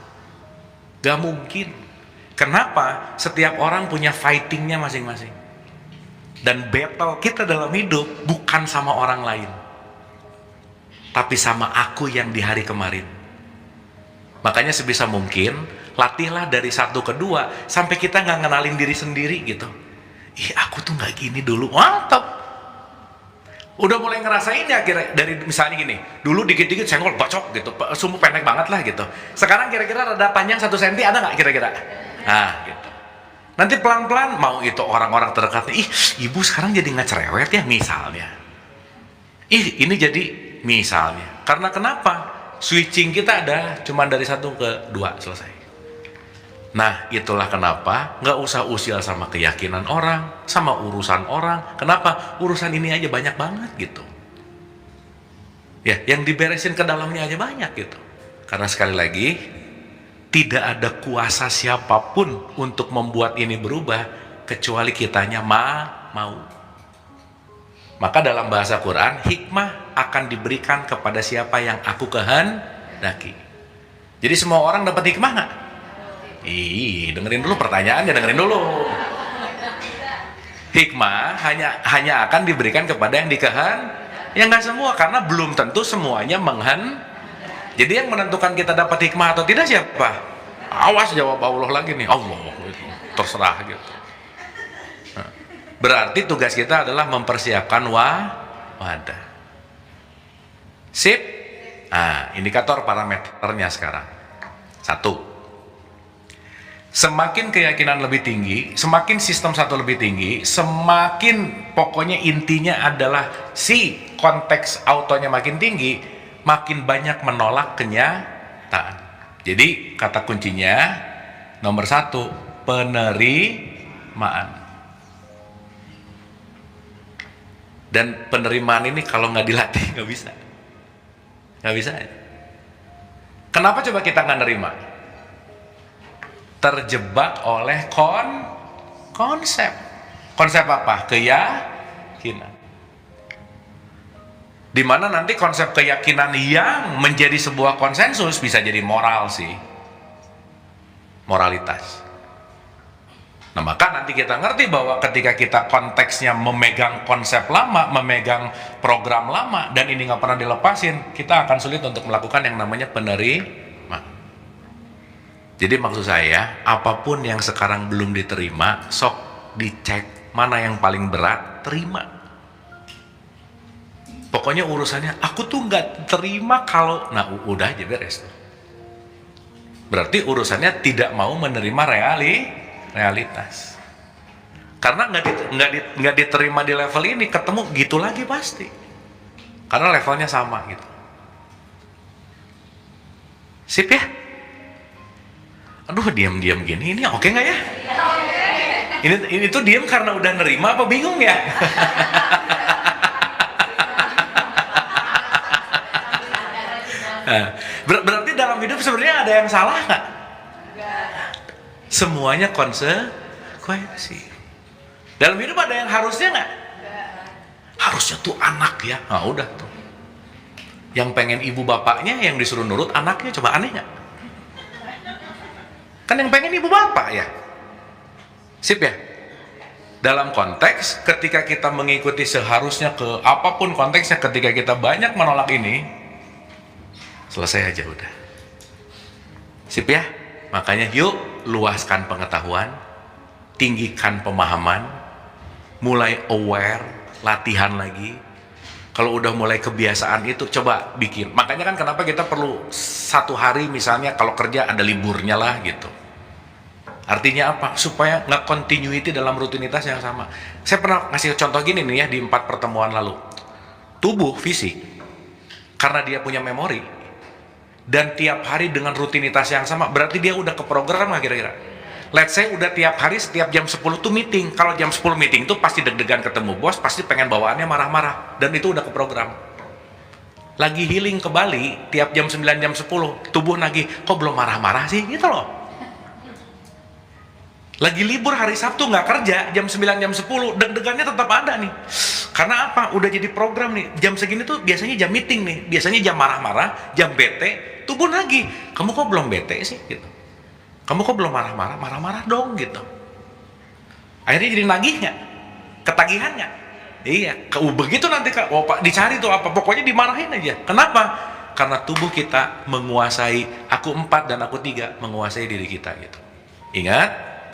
Gak mungkin. Kenapa? Setiap orang punya fightingnya masing-masing. Dan battle kita dalam hidup bukan sama orang lain, tapi sama aku yang di hari kemarin. Makanya sebisa mungkin latihlah dari 1 ke 2 sampai kita nggak ngenalin diri sendiri gitu. Ih, aku tuh nggak gini dulu. Mantap. Udah mulai ngerasain ya kira dari misalnya gini. Dulu dikit-dikit senggol bacok gitu, sumbu pendek banget lah gitu. Sekarang kira-kira rada panjang 1 cm ada nggak kira-kira? Nah, gitu. Nanti pelan-pelan mau itu orang-orang terdekatnya, ih ibu sekarang jadi nggak cerewet ya misalnya. Ih ini jadi misalnya. Karena kenapa? Switching kita ada cuma dari 1 ke 2 selesai. Nah itulah kenapa nggak usah usil sama keyakinan orang, sama urusan orang. Kenapa? Urusan ini aja banyak banget gitu. Ya yang diberesin ke dalamnya aja banyak gitu. Karena sekali lagi, tidak ada kuasa siapapun untuk membuat ini berubah kecuali kitanya mau. Maka dalam bahasa Quran, hikmah akan diberikan kepada siapa yang aku kehendaki. Jadi semua orang dapat hikmah nggak? Dengerin dulu pertanyaannya, dengerin dulu. Hikmah hanya akan diberikan kepada yang dikehendaki. Ya nggak semua, karena belum tentu semuanya Jadi yang menentukan kita dapat hikmah atau tidak siapa? Awas jawab Allah lagi nih. Allah itu terserah gitu. Nah, berarti tugas kita adalah mempersiapkan wadah. Sip? Nah, indikator parameternya sekarang. 1. Semakin keyakinan lebih tinggi, semakin sistem 1 lebih tinggi, semakin pokoknya intinya adalah si konteks autonya makin tinggi, makin banyak menolak kenyataan. Jadi kata kuncinya nomor 1, penerimaan. Dan penerimaan ini kalau nggak dilatih nggak bisa. Kenapa coba kita nggak nerima? Terjebak oleh konsep. Konsep apa? Keyakinan. Dimana nanti konsep keyakinan yang menjadi sebuah konsensus bisa jadi moral sih, moralitas. Nah maka nanti kita ngerti bahwa ketika kita konteksnya memegang konsep lama, memegang program lama, dan ini nggak pernah dilepasin, kita akan sulit untuk melakukan yang namanya penerima. Jadi maksud saya, apapun yang sekarang belum diterima, sok dicek mana yang paling berat, terima. Pokoknya urusannya aku tuh nggak terima kalau, nah udah aja beres. Berarti urusannya tidak mau menerima realitas. Karena nggak diterima di level ini, ketemu gitu lagi pasti. Karena levelnya sama gitu. Sip ya? Aduh, diam-diam gini, ini oke nggak ya? Ini tuh diam karena udah nerima apa bingung ya? Nah, berarti dalam hidup sebenarnya ada yang salah nggak? Semuanya konsekuensi. Dalam hidup ada yang harusnya nggak? Harusnya tuh anak ya. Nah udah tuh. Yang pengen ibu bapaknya yang disuruh nurut anaknya, coba aneh nggak? Kan yang pengen ibu bapak ya. Sip ya? Dalam konteks ketika kita mengikuti seharusnya ke apapun konteksnya, ketika kita banyak menolak ini, selesai aja udah. Sip ya? Makanya yuk luaskan pengetahuan, tinggikan pemahaman, mulai aware, latihan lagi. Kalau udah mulai kebiasaan itu coba bikin. Makanya kan kenapa kita perlu satu hari misalnya kalau kerja ada liburnya lah gitu. Artinya apa? Supaya nggak continuity dalam rutinitas yang sama. Saya pernah ngasih contoh gini nih ya di 4 pertemuan lalu. Tubuh fisik karena dia punya memori dan tiap hari dengan rutinitas yang sama, berarti dia udah keprogram nggak kira-kira? Let's say udah tiap hari setiap jam 10 tuh meeting. Kalau jam 10 meeting tuh pasti deg-degan ketemu bos, pasti pengen bawaannya marah-marah. Dan itu udah keprogram. Lagi healing ke Bali, tiap jam 9, jam 10, tubuh nagih, kok belum marah-marah sih? Gitu loh. Lagi libur hari Sabtu nggak kerja, jam 9, jam 10, deg-degannya tetap ada nih. Karena apa? Udah jadi program nih. Jam segini tuh biasanya jam meeting nih. Biasanya jam marah-marah, jam bete, tubuh nagih. Kamu kok belum bete sih? Gitu. Kamu kok belum marah-marah? Marah-marah dong gitu. Akhirnya jadi nagih nggak? Ketagihan nggak? Iya. Begitu nanti oh, Pak, dicari tuh apa? Pokoknya dimarahin aja. Kenapa? Karena tubuh kita menguasai, aku 4 dan aku 3 menguasai diri kita gitu. Ingat,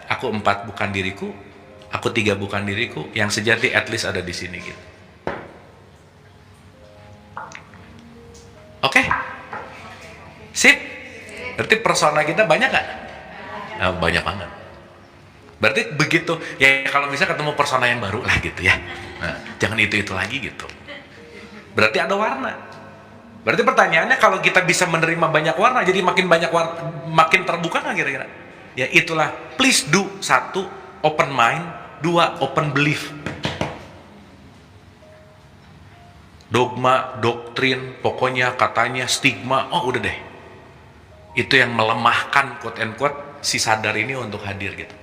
aku 4 bukan diriku, aku 3 bukan diriku. Yang sejati at least ada di sini gitu. Oke? Sip? Berarti persona kita banyak nggak? Nah, banyak banget. Berarti begitu ya, kalau bisa ketemu persona yang baru lah gitu ya. Nah, jangan itu lagi gitu. Berarti ada warna. Berarti pertanyaannya, kalau kita bisa menerima banyak warna, jadi makin banyak warna, makin terbuka nggak kira-kira? Ya itulah, please do. 1, open mind. 2, open belief. Dogma, doktrin, pokoknya katanya stigma, oh udah deh. Itu yang melemahkan quote and quote si sadar ini untuk hadir gitu.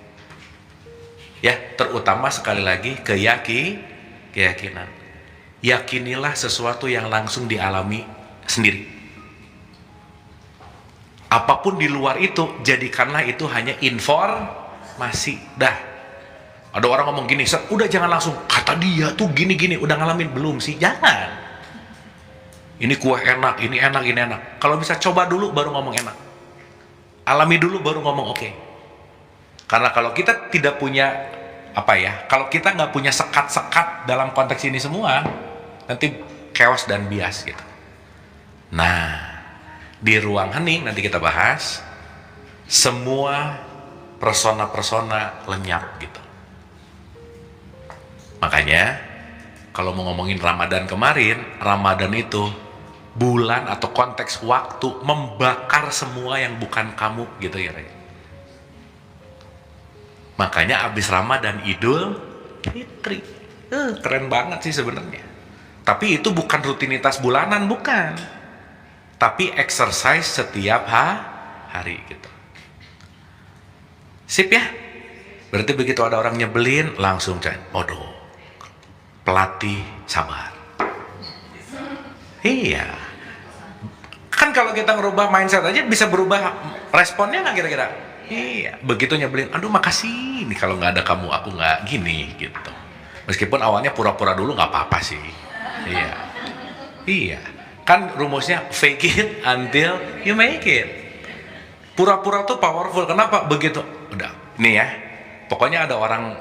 Ya, terutama sekali lagi keyakinan. Yakinilah sesuatu yang langsung dialami sendiri. Apapun di luar itu, jadikanlah itu hanya informasi. Dah. Ada orang ngomong gini, udah jangan langsung, kata dia tuh gini-gini, udah ngalamin belum sih? Jangan. Ini kue enak, ini enak, ini enak. Kalau bisa coba dulu baru ngomong enak. Alami dulu baru ngomong oke. Karena kalau kita tidak punya kalau kita nggak punya sekat-sekat dalam konteks ini semua, nanti chaos dan bias gitu. Nah, di ruang hening nanti kita bahas semua persona-persona lenyap gitu. Makanya kalau mau ngomongin Ramadan kemarin, Ramadan itu bulan atau konteks waktu membakar semua yang bukan kamu gitu ya. Makanya abis Ramadan Idul Fitri, keren banget sih sebenarnya. Tapi itu bukan rutinitas bulanan, bukan. Tapi exercise setiap hari gitu. Sip ya? Berarti begitu ada orang nyebelin langsung waduh, pelatih sabar. Iya. Kan kalau kita ngerubah mindset aja bisa berubah responnya nggak kira-kira? Iya. Begitu nyebelin, aduh makasih nih kalau nggak ada kamu aku nggak gini gitu. Meskipun awalnya pura-pura dulu nggak apa-apa sih. Iya. Iya. Kan rumusnya fake it until you make it. Pura-pura tuh powerful. Kenapa? Begitu. Udah. Nih ya. Pokoknya ada orang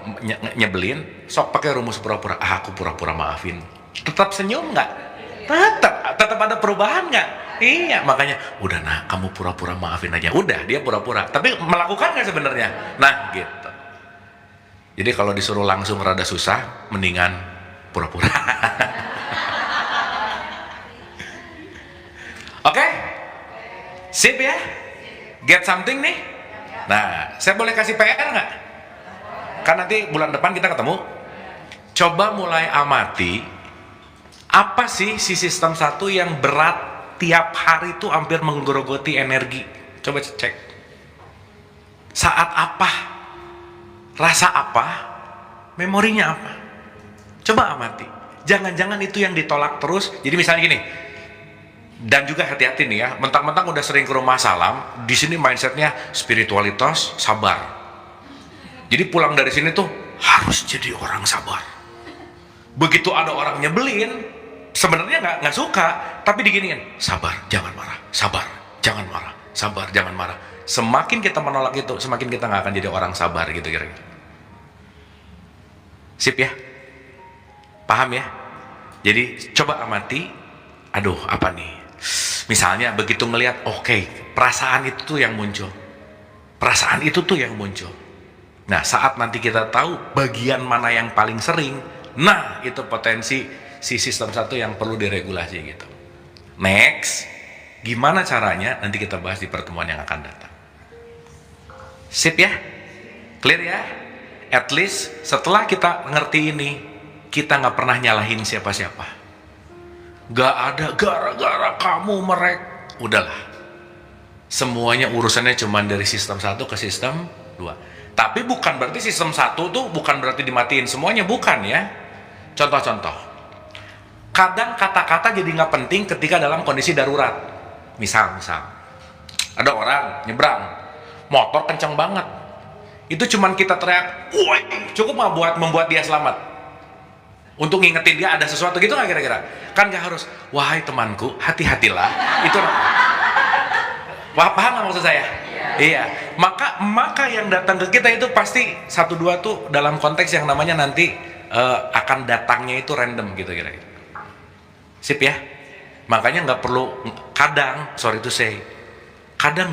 nyebelin, sok pakai rumus pura-pura. Ah, aku pura-pura maafin. Tetap senyum nggak? Tetap ada perubahan nggak? Iya, makanya udah nah kamu pura-pura maafin aja. Udah dia pura-pura, tapi melakukan nggak sebenarnya? Nah gitu. Jadi kalau disuruh langsung rada susah, mendingan pura-pura. Oke? Sip ya? Get something nih? Nah, saya boleh kasih PR nggak? Kan nanti bulan depan kita ketemu. Coba mulai amati, apa sih si sistem 1 yang berat tiap hari itu hampir menggerogoti energi. Coba cek. Saat apa? Rasa apa? Memorinya apa? Coba amati. Jangan-jangan itu yang ditolak terus. Jadi misalnya gini, dan juga hati-hati nih ya, mentang-mentang udah sering ke rumah salam, di sini mindsetnya spiritualitas, sabar. Jadi pulang dari sini tuh harus jadi orang sabar. Begitu ada orang nyebelin, sebenarnya nggak suka, tapi diginiin, sabar, jangan marah, sabar, jangan marah, sabar, jangan marah. Semakin kita menolak itu, semakin kita nggak akan jadi orang sabar gitu kira-kira. Sip ya? Paham ya? Jadi coba amati, aduh apa nih? Misalnya begitu ngelihat, oke, perasaan itu tuh yang muncul. Perasaan itu tuh yang muncul. Nah, saat nanti kita tahu bagian mana yang paling sering, nah itu potensi si sistem 1 yang perlu diregulasi gitu. Next, gimana caranya? Nanti kita bahas di pertemuan yang akan datang. Sip ya? Clear ya? At least setelah kita ngerti ini, kita nggak pernah nyalahin siapa-siapa. Gak ada gara-gara kamu udahlah. Semuanya urusannya cuma dari sistem 1 ke sistem 2. Tapi bukan berarti sistem 1 tuh bukan berarti dimatiin semuanya, bukan ya. Contoh-contoh. Kadang kata-kata jadi nggak penting ketika dalam kondisi darurat. Misal, ada orang nyebrang, motor kenceng banget. Itu cuman kita teriak, woi, cukup nggak buat membuat dia selamat. Untuk ngingetin dia ada sesuatu gitu nggak kira-kira? Kan nggak harus, wahai temanku, hati-hatilah. Itu paham nggak maksud saya? Iya, maka yang datang ke kita itu pasti 1-2 tuh dalam konteks yang namanya nanti akan datangnya itu random gitu kira-kira. Sip ya? Makanya nggak perlu, kadang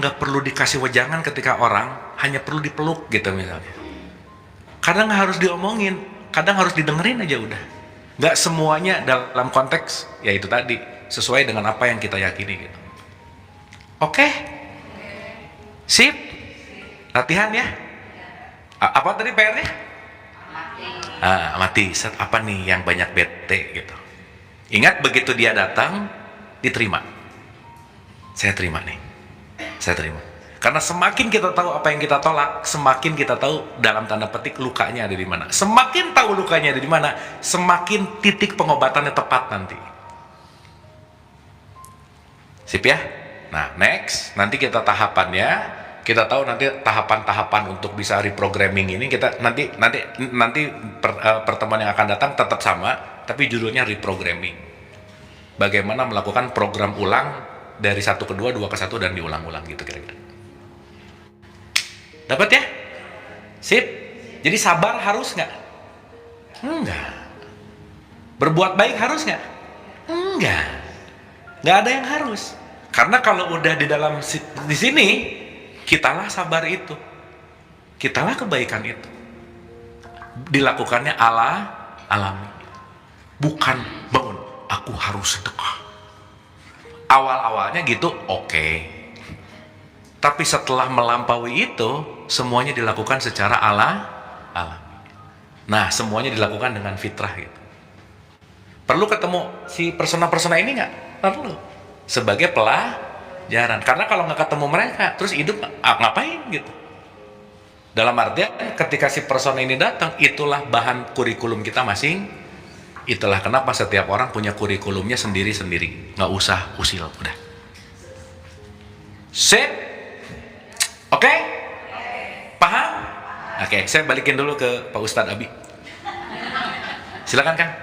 nggak perlu dikasih wejangan ketika orang, hanya perlu dipeluk gitu misalnya. Kadang nggak harus diomongin, kadang harus didengerin aja udah. Nggak semuanya dalam konteks ya itu tadi sesuai dengan apa yang kita yakini gitu. Oke? Sip? Latihan ya? Apa tadi PR-nya? Amati. Set apa nih yang banyak bete gitu. Ingat begitu dia datang, diterima. Saya terima nih. Saya terima. Karena semakin kita tahu apa yang kita tolak, semakin kita tahu dalam tanda petik lukanya ada di mana. Semakin tahu lukanya ada di mana, semakin titik pengobatannya tepat nanti. Sip ya? Nah, next, nanti kita tahapannya, kita tahu nanti tahapan-tahapan untuk bisa reprogramming ini kita nanti pertemuan yang akan datang tetap sama, tapi judulnya reprogramming. Bagaimana melakukan program ulang dari 1 ke 2, 2 ke 1 dan diulang-ulang gitu kira-kira. Dapat ya? Sip. Jadi sabar harus nggak? Enggak. Berbuat baik harus nggak? Enggak. Nggak ada yang harus. Karena kalau udah di sini, kitalah sabar itu, kitalah kebaikan itu, dilakukannya alami, bukan bangun, aku harus sedekah. Awal-awalnya gitu, oke. Tapi setelah melampaui itu, semuanya dilakukan secara alami. Nah, semuanya dilakukan dengan fitrah gitu. Perlu ketemu si persona-persona ini nggak? Perlu. Sebagai pelajaran. Karena kalau nggak ketemu mereka, terus hidup ngapain gitu. Dalam artian ketika si persona ini datang, itulah bahan kurikulum kita masing. Itulah kenapa setiap orang punya kurikulumnya sendiri-sendiri. Nggak usah usil, udah. Sip? Oke? Paham? Oke, saya balikin dulu ke Pak Ustadz Abi. Silakan Kang.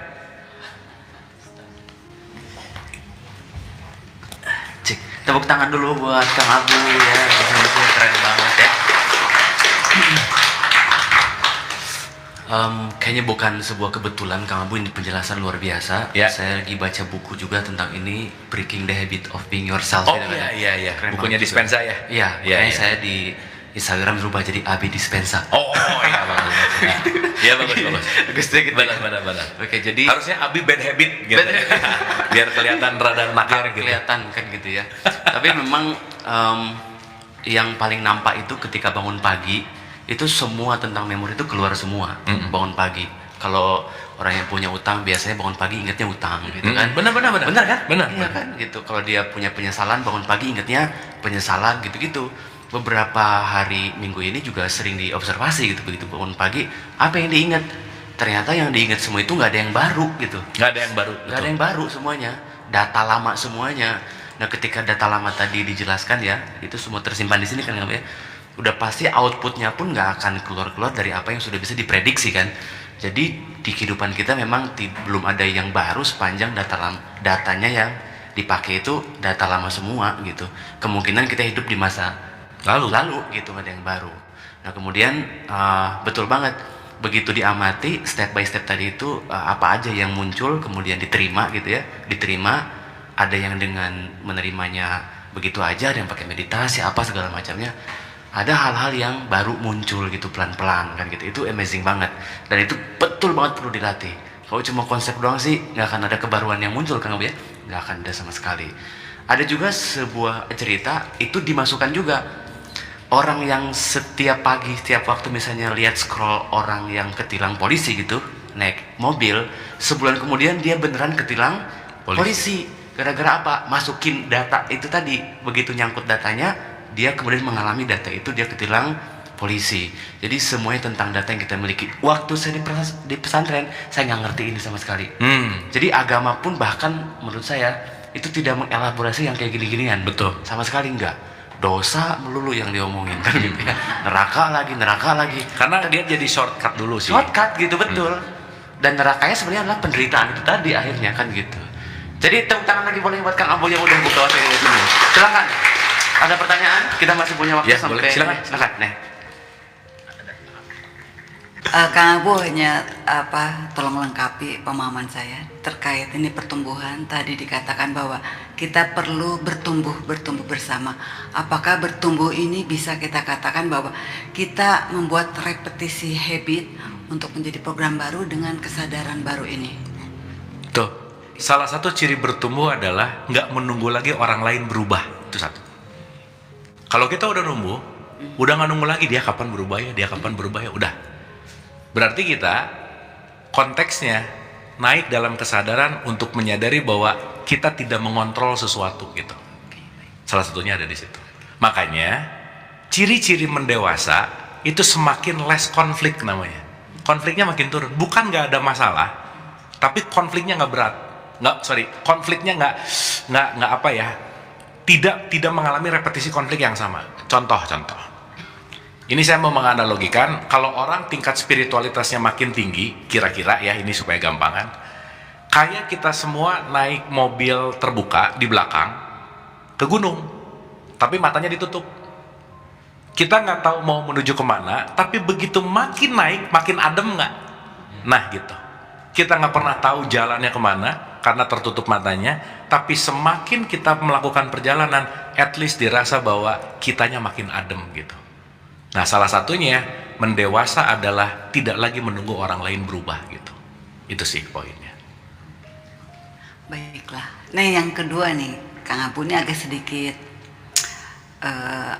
Tepuk tangan dulu buat Kang Abu ya, keren banget ya. Kayaknya bukan sebuah kebetulan Kang Abu, ini penjelasan luar biasa. Ya. Saya lagi baca buku juga tentang ini, Breaking the Habit of Being Yourself. Oh iya. Keren Bukunya banget Dispensa juga. ya? Iya, Iya, makanya iya. saya di Instagram berubah jadi AB Dispensa. Oh iya bagus. Iya bagus. Bagus deh gitu. Benar. Oke, jadi Harusnya Abi bad habit gitu. Biar kelihatan rada nakal gitu. kelihatan kan gitu ya. Tapi memang yang paling nampak itu ketika bangun pagi, itu semua tentang memori itu keluar semua. Bangun pagi. Kalau orang yang punya utang biasanya bangun pagi ingatnya utang gitu kan. Benar. Benar kan? Benar. Iya kan gitu. Kalau dia punya penyesalan, bangun pagi ingatnya penyesalan gitu-gitu. Beberapa hari minggu ini juga sering diobservasi gitu, begitu bangun pagi apa yang diingat, ternyata yang diingat semua itu nggak ada yang baru gitu. Nggak ada yang baru. Nggak ada yang baru semuanya, data lama semuanya. Nah ketika data lama tadi dijelaskan ya, itu semua tersimpan di sini kan ya, udah pasti outputnya pun nggak akan keluar dari apa yang sudah bisa diprediksi kan. Jadi di kehidupan kita memang belum ada yang baru sepanjang datanya yang dipakai itu data lama semua gitu. Kemungkinan kita hidup di masa lalu gitu, nggak ada yang baru. Nah kemudian betul banget, begitu diamati step by step tadi itu apa aja yang muncul kemudian diterima gitu ya, diterima. Ada yang dengan menerimanya begitu aja, ada yang pakai meditasi apa segala macamnya. Ada hal-hal yang baru muncul gitu pelan-pelan kan gitu. Itu amazing banget dan itu betul banget perlu dilatih. Kalau cuma konsep doang sih nggak akan ada kebaruan yang muncul kan ya, nggak akan ada sama sekali. Ada juga sebuah cerita itu dimasukkan juga. Orang yang setiap pagi, setiap waktu misalnya lihat scroll orang yang ketilang polisi gitu, naik mobil, sebulan kemudian dia beneran ketilang polisi. Gara-gara apa? Masukin data itu tadi, begitu nyangkut datanya, dia kemudian mengalami data itu, dia ketilang polisi. Jadi semuanya tentang data yang kita miliki. Waktu saya di pesantren, saya nggak ngerti ini sama sekali. Jadi agama pun bahkan menurut saya, itu tidak mengelaborasi yang kayak gini-ginian. Betul. Sama sekali enggak. Dosa melulu yang diomongin kan gitu ya. Neraka lagi. Karena dia jadi shortcut dulu sih. Shortcut gitu, betul. Dan nerakanya sebenarnya adalah penderitaan itu tadi akhirnya kan gitu. Jadi tepuk tangan lagi boleh buat Kang Abu yang udah buka WhatsApp ini. Silakan. Ada pertanyaan? Kita masih punya waktu Ya, sampai boleh. Silakan. Nih. Kang Abu hanya tolong lengkapi pemahaman saya terkait ini pertumbuhan. Tadi dikatakan bahwa kita perlu bertumbuh bersama. Apakah bertumbuh ini bisa kita katakan bahwa kita membuat repetisi habit untuk menjadi program baru dengan kesadaran baru ini? Tuh, salah satu ciri bertumbuh adalah nggak menunggu lagi orang lain berubah. Itu satu. Kalau kita udah udah nggak nunggu lagi dia kapan berubah ya, udah. Berarti kita konteksnya naik dalam kesadaran untuk menyadari bahwa kita tidak mengontrol sesuatu gitu. Salah satunya ada di situ. Makanya ciri-ciri mendewasa itu semakin less konflik namanya. Konfliknya makin turun. Bukan nggak ada masalah, tapi konfliknya nggak berat. Konfliknya nggak apa ya? Tidak mengalami repetisi konflik yang sama. Contoh. Ini saya mau menganalogikan, kalau orang tingkat spiritualitasnya makin tinggi, kira-kira ya ini supaya gampangan, kayak kita semua naik mobil terbuka di belakang ke gunung, tapi matanya ditutup. Kita nggak tahu mau menuju kemana, tapi begitu makin naik, makin adem nggak? Nah gitu. Kita nggak pernah tahu jalannya kemana karena tertutup matanya, tapi semakin kita melakukan perjalanan, at least dirasa bahwa kitanya makin adem gitu. Nah, salah satunya mendewasa adalah tidak lagi menunggu orang lain berubah gitu. Itu sih poinnya. Baiklah. Nah yang kedua nih, Kang Abu ini agak sedikit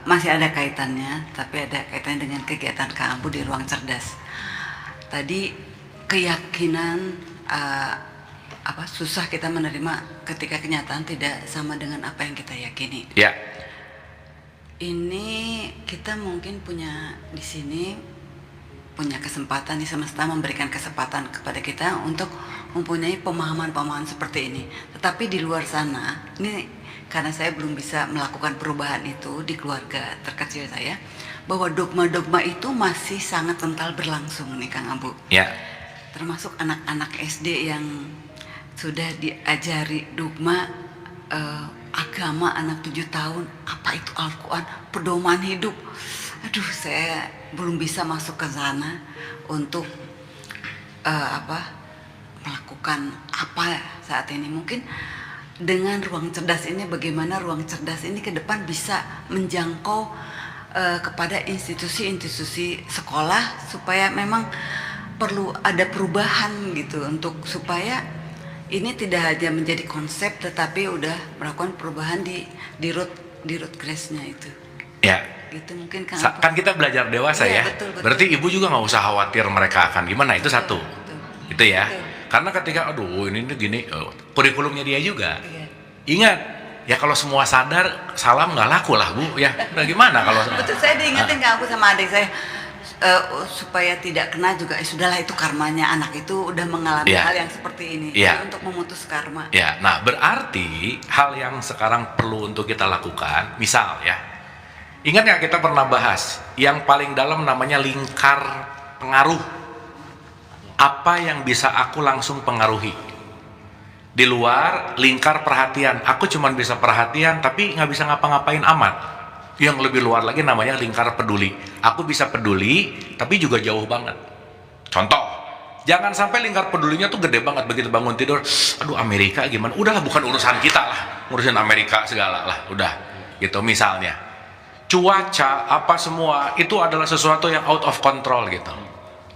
masih ada kaitannya, tapi ada kaitannya dengan kegiatan Kang Abu di ruang cerdas. Tadi keyakinan susah kita menerima ketika kenyataan tidak sama dengan apa yang kita yakini. Ya. Ini kita mungkin punya di sini punya kesempatan di semesta memberikan kesempatan kepada kita untuk mempunyai pemahaman-pemahaman seperti ini. Tetapi di luar sana, ini karena saya belum bisa melakukan perubahan itu di keluarga terkecil saya, bahwa dogma-dogma itu masih sangat kental berlangsung nih Kang Abu. Ya. Termasuk anak-anak SD yang sudah diajari dogma agama anak 7 tahun, apa itu Al-Quran, pedoman hidup. Aduh, saya belum bisa masuk ke sana untuk melakukan apa saat ini. Mungkin dengan ruang cerdas ini, bagaimana ruang cerdas ini ke depan bisa menjangkau kepada institusi-institusi sekolah, supaya memang perlu ada perubahan gitu, untuk supaya ini tidak hanya menjadi konsep tetapi udah melakukan perubahan di root grace-nya itu. Ya. Gitu mungkin Kan kita belajar dewasa ya. Betul. Berarti ibu juga nggak usah khawatir mereka akan gimana, itu satu. Betul. Itu ya. Betul. Karena ketika ini gini, kurikulumnya dia juga. Iya. Ingat, ya kalau semua sadar, salam nggak laku lah Bu. Ya, udah gimana kalau Betul, saya diingetin ke aku sama adik saya supaya tidak kena juga. Sudahlah, itu karmanya, anak itu udah mengalami Iya. hal yang seperti ini. Iya. Jadi untuk memutus karma. Ya, nah berarti hal yang sekarang perlu untuk kita lakukan, misal ya, ingat nggak kita pernah bahas yang paling dalam namanya lingkar pengaruh. Apa yang bisa aku langsung pengaruhi? Di luar lingkar perhatian, aku cuma bisa perhatian tapi nggak bisa ngapa-ngapain amat. Yang lebih luar lagi namanya lingkar peduli. Aku bisa peduli tapi juga jauh banget. Contoh, jangan sampai lingkar pedulinya tuh gede banget, begitu bangun tidur, aduh Amerika gimana, udahlah bukan urusan kita lah, ngurusin Amerika segala lah, udah gitu. Misalnya cuaca apa semua itu adalah sesuatu yang out of control gitu.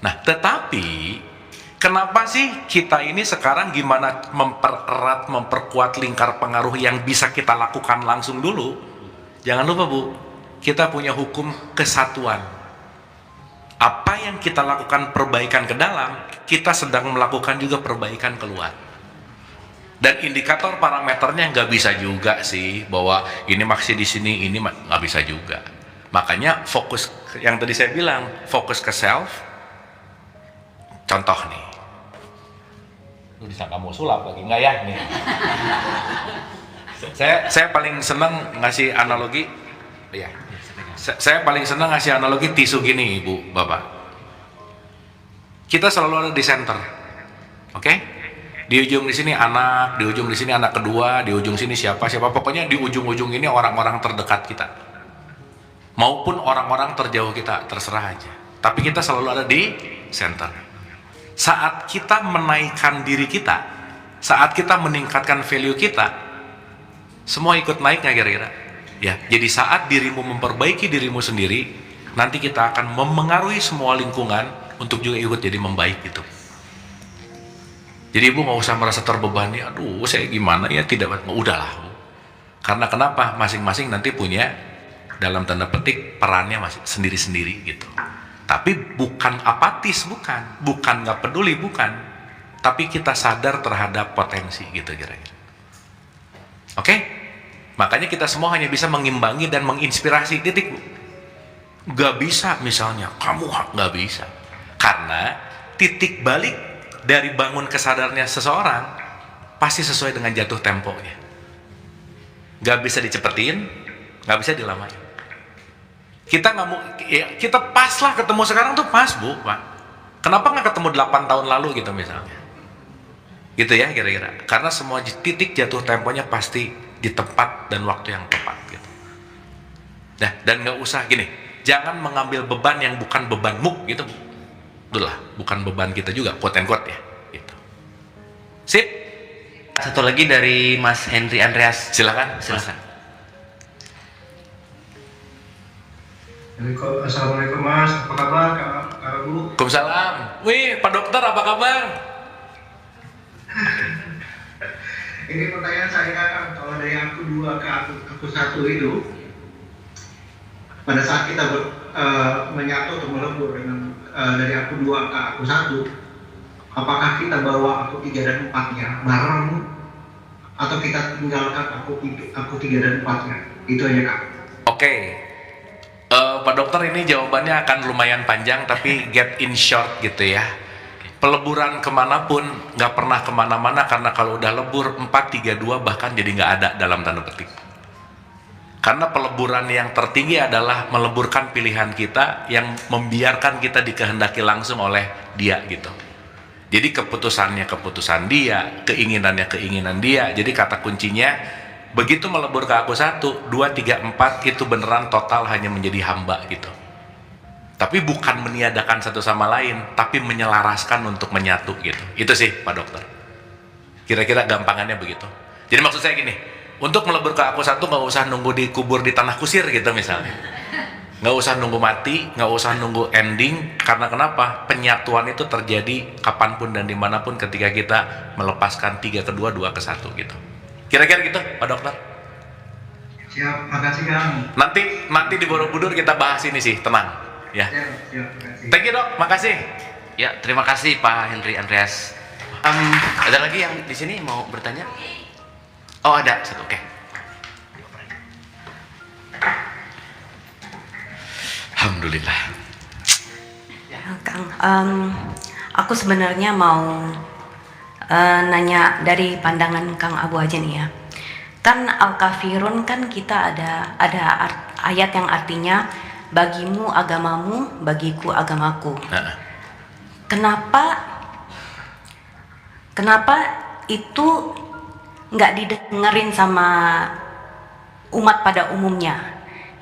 Nah tetapi kenapa sih kita ini sekarang gimana mempererat, memperkuat lingkar pengaruh yang bisa kita lakukan langsung dulu? Jangan lupa Bu, kita punya hukum kesatuan. Apa yang kita lakukan perbaikan ke dalam, kita sedang melakukan juga perbaikan keluar. Dan indikator parameternya nggak bisa juga sih bahwa ini maksud di sini, ini nggak bisa juga. Makanya fokus yang tadi saya bilang, fokus ke self. Contoh nih, lu disangka mau sulap lagi nggak ya nih? Saya paling senang ngasih analogi, ya. Saya paling senang ngasih analogi tisu gini, Ibu, Bapak. Kita selalu ada di center, oke? Di ujung di sini anak, di ujung di sini anak kedua, di ujung sini siapa, pokoknya di ujung-ujung ini orang-orang terdekat kita, maupun orang-orang terjauh kita, terserah aja. Tapi kita selalu ada di center. Saat kita menaikkan diri kita, saat kita meningkatkan value kita, semua ikut naik nggak kira-kira? Ya, jadi saat dirimu memperbaiki dirimu sendiri, nanti kita akan memengaruhi semua lingkungan untuk juga ikut jadi membaik gitu. Jadi Ibu nggak usah merasa terbebani, aduh saya gimana ya, tidak, udahlah. Karena kenapa? Masing-masing nanti punya dalam tanda petik perannya masih sendiri-sendiri gitu. Tapi bukan apatis, bukan nggak peduli, bukan. Tapi kita sadar terhadap potensi gitu kira-kira. Oke? Makanya kita semua hanya bisa mengimbangi dan menginspirasi, titik Bu. Gak bisa misalnya, kamu gak bisa. Karena titik balik dari bangun kesadarannya seseorang pasti sesuai dengan jatuh temponya. Gak bisa dicepetin, gak bisa dilamain. Kita nggak mau, ya, kita pas lah ketemu sekarang tuh pas Bu, Pak. Kenapa nggak ketemu 8 tahun lalu gitu misalnya? Gitu ya kira-kira. Karena semua titik jatuh temponya pasti di tempat dan waktu yang tepat gitu. Nah, dan nggak usah gini, jangan mengambil beban yang bukan bebanmu gitu. Itulah, bukan beban kita juga, quote and quote ya gitu. Sip. Satu lagi dari Mas Henry Andreas. Silakan. Assalamualaikum Mas, apa kabar Kak Bu? Waalaikumsalam. Wih, Pak Dokter apa kabar? Ini pertanyaan saya, kalau dari aku 2 ke aku 1 itu, pada saat kita menyatu atau melebur dengan dari aku 2 ke aku 1, apakah kita bawa aku 3 dan 4-nya bareng, atau kita tinggalkan aku 3 dan 4-nya? Itu aja Kak. Oke. Pak Dokter, ini jawabannya akan lumayan panjang tapi get in short gitu ya. Peleburan kemanapun nggak pernah kemana-mana, karena kalau udah lebur 4-3-2 bahkan jadi nggak ada dalam tanda petik. Karena peleburan yang tertinggi adalah meleburkan pilihan kita yang membiarkan kita dikehendaki langsung oleh dia gitu. Jadi keputusannya keputusan dia, keinginannya keinginan dia. Jadi kata kuncinya, begitu melebur ke aku 1, 2, 3, 4 itu beneran total hanya menjadi hamba gitu. Tapi bukan meniadakan satu sama lain, tapi menyelaraskan untuk menyatu gitu. Itu sih Pak Dokter. Kira-kira gampangannya begitu. Jadi maksud saya gini, untuk melebur ke aku satu nggak usah nunggu dikubur di tanah kusir gitu misalnya. Nggak usah nunggu mati, nggak usah nunggu ending. Karena kenapa? Penyatuan itu terjadi kapanpun dan dimanapun ketika kita melepaskan 3 ke 2, 2 ke 1 gitu. Kira-kira gitu Pak Dokter. Siap, makasih Kang. Nanti di Borobudur kita bahas ini sih, tenang ya. Siap, makasih. Thank you Dok, makasih. Ya, terima kasih Pak Henry Andreas. Ada lagi yang di sini mau bertanya? Oh, ada satu, oke. Alhamdulillah. Kang, aku sebenarnya mau nanya dari pandangan Kang Abu aja nih ya. Kan Al-Kafirun kan kita ada ayat yang artinya bagimu agamamu, bagiku agamaku. Kenapa itu nggak didengerin sama umat pada umumnya,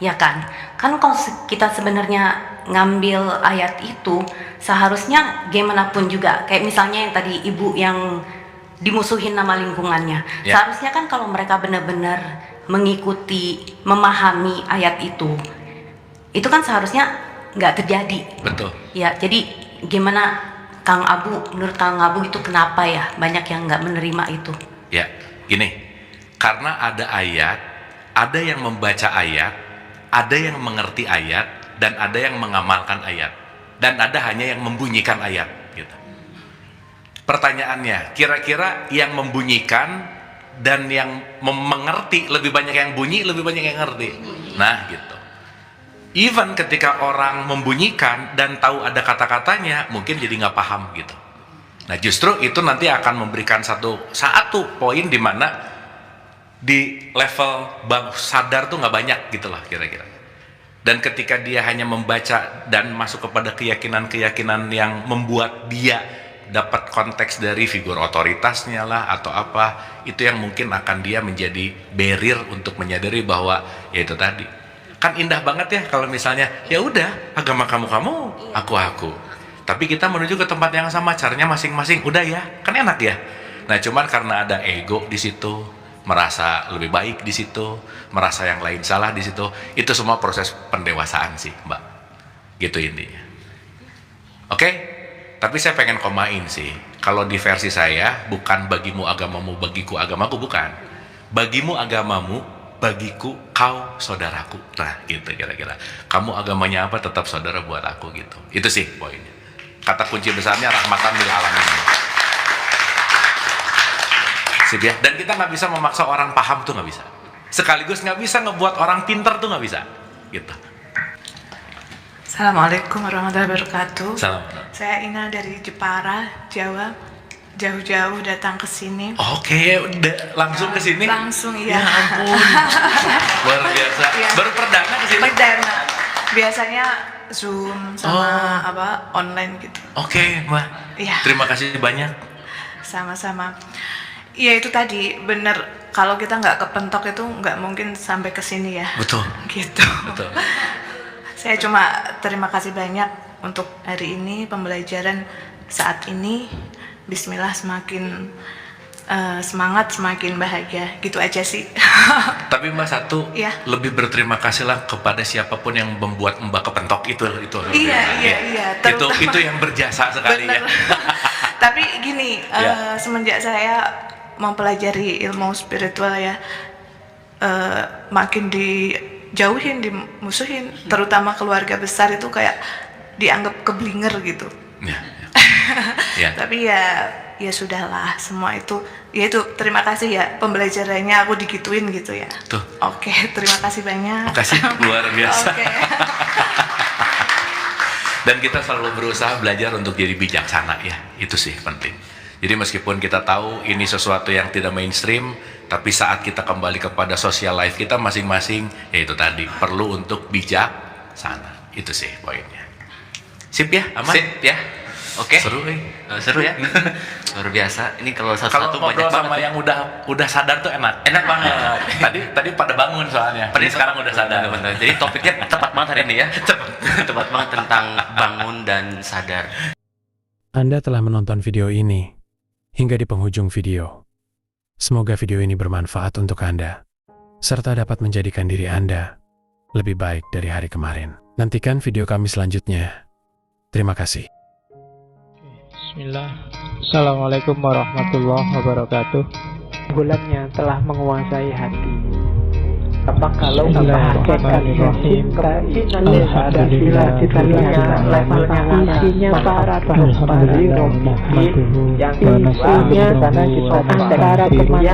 ya kan? Kan kalau kita sebenarnya ngambil ayat itu, seharusnya gimana pun juga, kayak misalnya yang tadi ibu yang dimusuhin nama lingkungannya, seharusnya kan kalau mereka benar-benar mengikuti, memahami ayat itu kan seharusnya nggak terjadi. Betul. Ya, jadi gimana Kang Abu, menurut Kang Abu itu kenapa ya banyak yang nggak menerima itu? Ya, gini, karena ada ayat, ada yang membaca ayat, ada yang mengerti ayat, dan ada yang mengamalkan ayat, dan ada hanya yang membunyikan ayat. Gitu. Pertanyaannya, kira-kira yang membunyikan dan yang mengerti lebih banyak yang bunyi, lebih banyak yang ngerti. Nah, gitu. Even ketika orang membunyikan dan tahu ada kata-katanya, mungkin jadi nggak paham gitu. Nah justru itu nanti akan memberikan satu poin di mana di level sadar tuh nggak banyak gitulah kira-kira. Dan ketika dia hanya membaca dan masuk kepada keyakinan-keyakinan yang membuat dia dapat konteks dari figur otoritasnya lah atau apa, itu yang mungkin akan dia menjadi barrier untuk menyadari bahwa ya itu tadi. Kan indah banget ya kalau misalnya ya udah agama kamu aku tapi kita menuju ke tempat yang sama, caranya masing-masing, udah ya kan enak ya. Nah cuman karena ada ego di situ, merasa lebih baik di situ, merasa yang lain salah di situ, itu semua proses pendewasaan sih Mbak, gitu intinya. Oke, tapi saya pengen komain sih, kalau di versi saya bukan bagimu agamamu bagiku agamaku, bukan bagimu agamamu bagiku kau saudaraku. Nah gitu kira-kira, kamu agamanya apa tetap saudara buat aku gitu. Itu sih poinnya. Kata kunci besarnya rahmatan lil alamin. Sip ya. Dan kita nggak bisa memaksa orang paham tuh, nggak bisa. Sekaligus nggak bisa ngebuat orang pinter tuh, nggak bisa gitu. Assalamualaikum warahmatullahi wabarakatuh. Salam. Saya Ina dari Jepara, Jawa. Jauh-jauh datang ke sini. Oke, udah langsung ke sini. Langsung iya. Ya ampun. Luar biasa. Iya. Baru perdana ke sini. Perdana. Biasanya Zoom sama online gitu. Oke, Mbak. Iya. Terima kasih banyak. Sama-sama. Iya itu tadi bener, kalau kita nggak kepentok itu nggak mungkin sampai ke sini ya. Betul. Gitu. Betul. Saya cuma terima kasih banyak untuk hari ini, pembelajaran saat ini. Bismillah, semakin semangat, semakin bahagia, gitu aja sih. Tapi Mbak satu, ya. Lebih berterima kasihlah kepada siapapun yang membuat Mbak kepentok itu. Iya. Itu yang berjasa sekali. Bener. Ya. Tapi gini, semenjak saya mempelajari ilmu spiritual ya, makin dijauhin, dimusuhin, terutama keluarga besar itu kayak dianggap keblinger gitu. Ya. Tapi ya sudahlah, semua itu ya itu terima kasih ya, pembelajarannya aku digituin gitu ya. Tuh. Oke, terima kasih banyak. Makasih, luar biasa. Oke. Dan kita selalu berusaha belajar untuk jadi bijaksana ya, itu sih penting. Jadi meskipun kita tahu ini sesuatu yang tidak mainstream, tapi saat kita kembali kepada social life kita masing-masing, ya itu tadi perlu untuk bijaksana. Itu sih poinnya. Sip ya, aman? Sip ya. Oke. Seru Seru ya. Luar biasa. Ini kalau Kalau satu-satu banyak ngobrol sama banget. yang udah sadar tuh enak. Enak banget. Tadi pada bangun soalnya. Ini sekarang udah sadar. Benar. Jadi topiknya tepat banget hari ini ya. Tepat banget tentang bangun dan sadar. Anda telah menonton video ini hingga di penghujung video. Semoga video ini bermanfaat untuk Anda, serta dapat menjadikan diri Anda lebih baik dari hari kemarin. Nantikan video kami selanjutnya. Terima kasih. Bismillah. Assalamualaikum warahmatullahi wabarakatuh. Bulannya telah menguasai hati. Apa kalau hakikatnya cinta ini adalah kita levelnya isinya para kembali yang isinya antara kemana